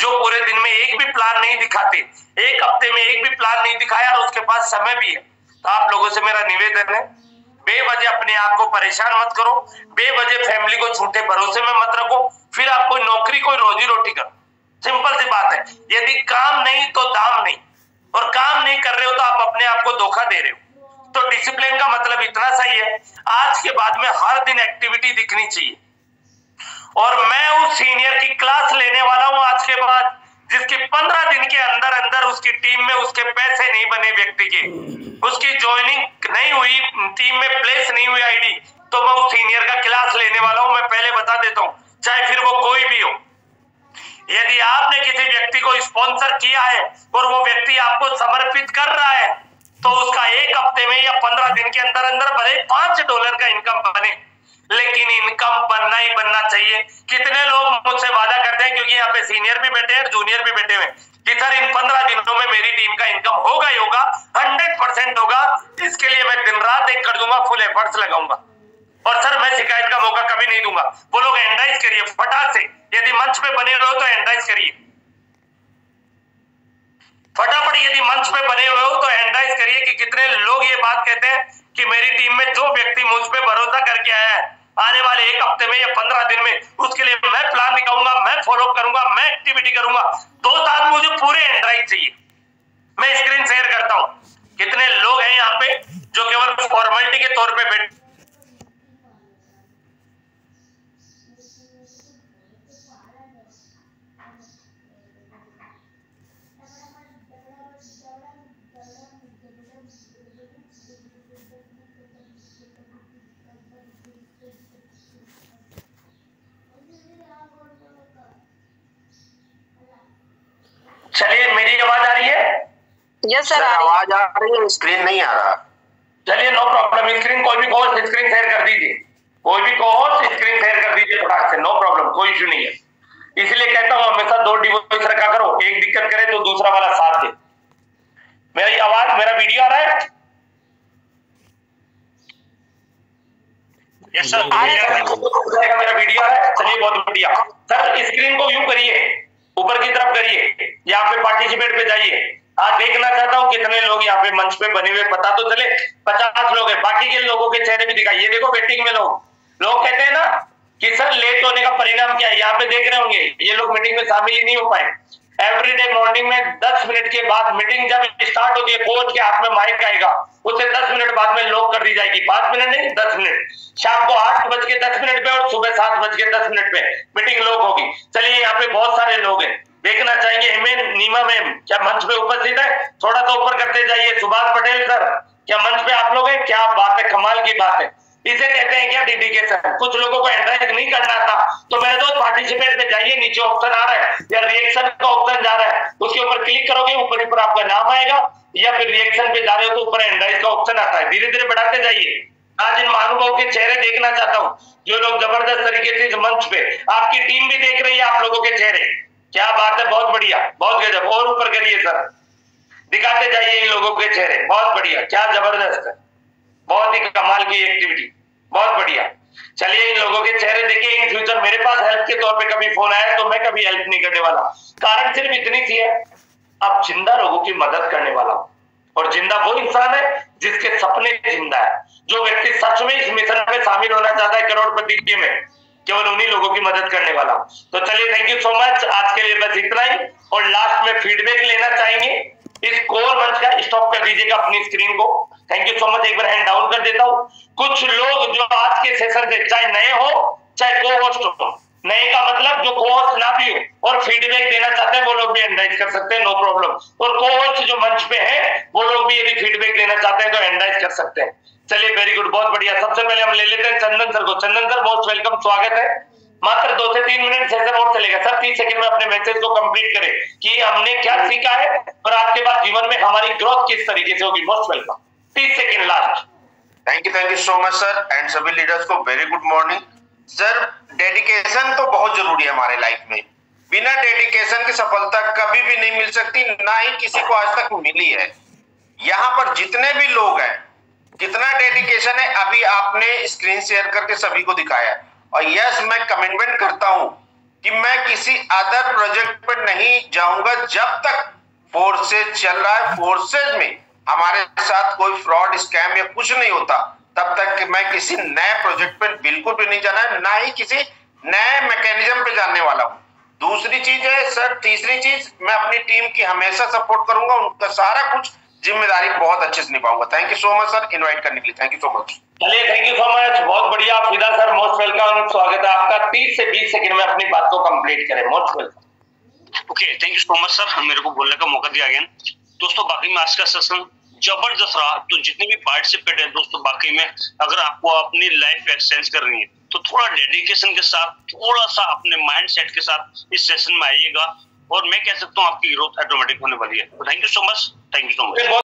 जो पूरे दिन में एक भी प्लान नहीं दिखाते, एक हफ्ते में एक भी प्लान नहीं दिखाया और उसके पास समय भी है, तो आप लोगों से मेरा निवेदन है, बेवजह अपने आप को परेशान मत करो, बेवजह फैमिली को झूठे भरोसे में मत रखो, फिर आप कोई नौकरी कोई रोजी रोटी करो। सिंपल सी बात है, यदि काम नहीं तो दाम नहीं, और काम नहीं कर रहे हो तो आप अपने आप को धोखा दे रहे हो। तो डिसिप्लिन का मतलब इतना सही है, आज के बाद में हर दिन एक्टिविटी दिखनी चाहिए। और मैं उस सीनियर की क्लास लेने वाला हूं आज के बाद, जिसके 15 दिन के अंदर अंदर उसकी टीम में उसके पैसे नहीं बने व्यक्ति के, उसकी ज्वाइनिंग नहीं हुई, टीम में प्लेस नहीं हुई आईडी, तो मैं उस सीनियर का क्लास लेने वाला हूं। मैं पहले बता देता हूं, चाहे फिर वो कोई भी हो। यदि आपने किसी व्यक्ति को स्पॉन्सर किया है और वो व्यक्ति आपको समर्पित कर रहा है, तो उसका एक हफ्ते में या 15 दिन के अंदर अंदर भले $5 का इनकम बने, लेकिन इनकम बनना ही बनना चाहिए। कितने लोग मुझसे वादा करते हैं, क्योंकि यहाँ पे सीनियर भी बैठे हैं, जूनियर भी बैठे हुए, कि सर इन 15 दिनों में मेरी टीम का इनकम होगा ही होगा, 100% होगा, इसके लिए मैं दिन रात एक कर दूंगा, फुल एफर्ट्स लगाऊंगा, और सर मैं शिकायत का मौका कभी नहीं दूंगा। वो लोग एंडराइज करिए फटाक से, यदि मंच पे बने रहो तो एंडराइज करिए फटाफट। यदि मंच पे बने हुए हो तो एंडराइज करिए कि कितने लोग ये बात कहते हैं कि मेरी टीम में जो व्यक्ति मुझ पे भरोसा करके आया है, आने वाले एक हफ्ते में या 15 दिन में उसके लिए मैं प्लान दिखाऊंगा, मैं फॉलो करूंगा, मैं एक्टिविटी करूंगा। 2 साल मुझे पूरे एंडराइज चाहिए। मैं स्क्रीन शेयर करता हूं, कितने लोग हैं यहाँ पे जो केवल फॉर्मेलिटी के तौर पे बैठे। चलिए, मेरी आवाज आ रही है? यस सर, आवाज आ रही है, स्क्रीन नहीं आ रहा। चलिए, नो प्रॉब्लम। स्क्रीन कोई भी कहो स्क्रीन शेयर कर दीजिए, कोई भी कहो स्क्रीन शेयर कर दीजिए फटाक से, नो प्रॉब्लम, कोई इश्यू नहीं है। इसलिए कहता हूं हमेशा 2 डिवाइस रखा करो, एक दिक्कत करे तो दूसरा वाला साथ दे। मेरी आवाज, मेरा वीडियो आ रहा है? यस सर, मेरा वीडियो आ रहा है? चलिए, बहुत बढ़िया। सर स्क्रीन को यूं करिए, ऊपर की तरफ करिए, यहाँ पे पार्टिसिपेट पे जाइए। आज देखना चाहता हूँ कितने लोग यहाँ पे मंच पे बने हुए, पता तो चले। 50 लोग हैं, बाकी के लोगों के चेहरे भी दिखाइए। देखो वेटिंग में लोग कहते हैं ना कि सर लेट होने का परिणाम क्या है, यहाँ पे देख रहे होंगे ये लोग मीटिंग में शामिल ही नहीं हो पाए। एवरीडे मॉर्निंग में 10 मिनट के बाद मीटिंग जब स्टार्ट होती है, कोच के हाथ में माइक आएगा, उससे 10 मिनट बाद में लॉक कर दी जाएगी। 5 मिनट नहीं, 10 मिनट। शाम को 8:10 पे और सुबह 7:10 पे मीटिंग लॉक होगी। चलिए, यहाँ पे बहुत सारे लोग हैं, देखना चाहेंगे। नीमा मैम क्या मंच पे उपस्थित है? थोड़ा सा ऊपर करते जाइए। सुभाष पटेल सर क्या मंच पे आप लोग हैं? क्या बात है, कमाल की बात है। इसे कहते हैं क्या डेडिकेशन। कुछ लोगों को एंड्राइड नहीं करना था, तो मेरे दोस्त पार्टिसिपेट में जाइए, नीचे ऑप्शन आ रहा है या रिएक्शन का ऑप्शन जा रहा है, उसके ऊपर क्लिक करोगे, ऊपर ऊपर आपका नाम आएगा, या फिर रिएक्शन पे जा रहे हो तो ऊपर एंड्राइड का ऑप्शन आता है। धीरे धीरे बढ़ाते जाइए। आज इन महानुभाव के चेहरे देखना चाहता हूँ, जो लोग जबरदस्त तरीके से इस मंच पे, आपकी टीम भी देख रही है आप लोगों के चेहरे। क्या बात है, बहुत बढ़िया, बहुत गजब। और ऊपर करिए सर, दिखाते जाइए इन लोगों के चेहरे। बहुत बढ़िया, क्या जबरदस्त है, बहुत ही कमाल की एक्टिविटी, बहुत बढ़िया। चलिए, इन लोगों के चेहरे देखिए। इन फ्यूचर मेरे पास हेल्प के तौर पे कभी फोन आया तो मैं कभी हेल्प नहीं करने वाला। कारण सिर्फ इतनी सी है, अब जिंदा लोगों की मदद करने वाला हूं। और जिंदा वो इंसान है जिसके सपने जिंदा है। जो व्यक्ति सच में इस मिशन में शामिल होना चाहता है करोड़पति के में, केवल उन्हीं लोगों की मदद करने वाला हूं। तो चलिए, थैंक यू सो मच। आज के लिए बस इतना ही। और लास्ट में फीडबैक लेना चाहेंगे। इस कोर मंच का स्टॉप कर दीजिएगा अपनी स्क्रीन को। Thank you so much. एक बार हैंड डाउन कर देता हूं। कुछ लोग जो आज के सेशन से चाहे नए हो चाहे को होस्ट हो। नए का मतलब जो को होस्ट ना भी हो और फीडबैक देना चाहते हैं वो लोग भी एंडाइज कर सकते हैं, नो प्रॉब्लम। और को होस्ट जो मंच पे है वो लोग भी यदि फीडबैक देना चाहते हैं तो एंडाइज कर सकते हैं। चलिए वेरी गुड, बहुत बढ़िया। सबसे पहले हम ले लेते हैं चंदन सर को। चंदन सर मोस्ट वेलकम, स्वागत है। मात्र 2 से 3 मिनट सेशन और चलेगा सर। 30 सेकंड में अपने मैसेज को कंप्लीट करें कि हमने क्या सीखा है और आज के बाद जीवन में हमारी ग्रोथ किस तरीके से होगी। Most welcome, 30 second last. Thank you so much sir and सभी लीडर्स को very good morning sir. Dedication तो बहुत जरूरी है हमारे लाइफ में। बिना डेडिकेशन की सफलता कभी भी नहीं मिल सकती, ना ही किसी को आज तक मिली है। यहाँ पर जितने भी लोग हैं, कितना डेडिकेशन है अभी आपने स्क्रीन शेयर करके सभी को दिखाया। और यस, मैं कमिटमेंट करता हूं कि मैं किसी अदर प्रोजेक्ट पर नहीं जाऊंगा जब तक फोर्सेज चल रहा है। फोर्सेज में हमारे साथ कोई फ्रॉड, स्कैम या कुछ नहीं होता, तब तक मैं किसी नए प्रोजेक्ट पर बिल्कुल भी नहीं जाना है, ना ही किसी नए मैकेनिज्म पे जाने वाला हूं। दूसरी चीज है सर, तीसरी चीज, मैं अपनी टीम की हमेशा सपोर्ट करूंगा, उनका सारा कुछ जिम्मेदारी बहुत अच्छे से निभाऊंगा। Thank you so much sir invite करने के लिए, थैंक यू सो मच। चलिए थैंक यू सो मच, बहुत बढ़िया। फिदा सर मोस्ट वेलकम, स्वागत है आपका। 30 से 20 सेकंड में अपनी बात को कंप्लीट करें। Most welcome. Okay, thank you so much sir, मेरे को बोलने का मौका दिया गया। दोस्तों बाकी में आज का सेशन जबरदस्त रहा। तो जितने भी पार्टिसिपेट है दोस्तों, बाकी में अगर आपको अपनी लाइफ एक्सचेंज करनी है तो थोड़ा डेडिकेशन के साथ, थोड़ा सा अपने माइंड सेट के साथ इस सेशन में आइएगा और मैं कह सकता हूँ आपकी ग्रोथ ऑटोमेटिक होने वाली है। Thank you so much, thank you so much.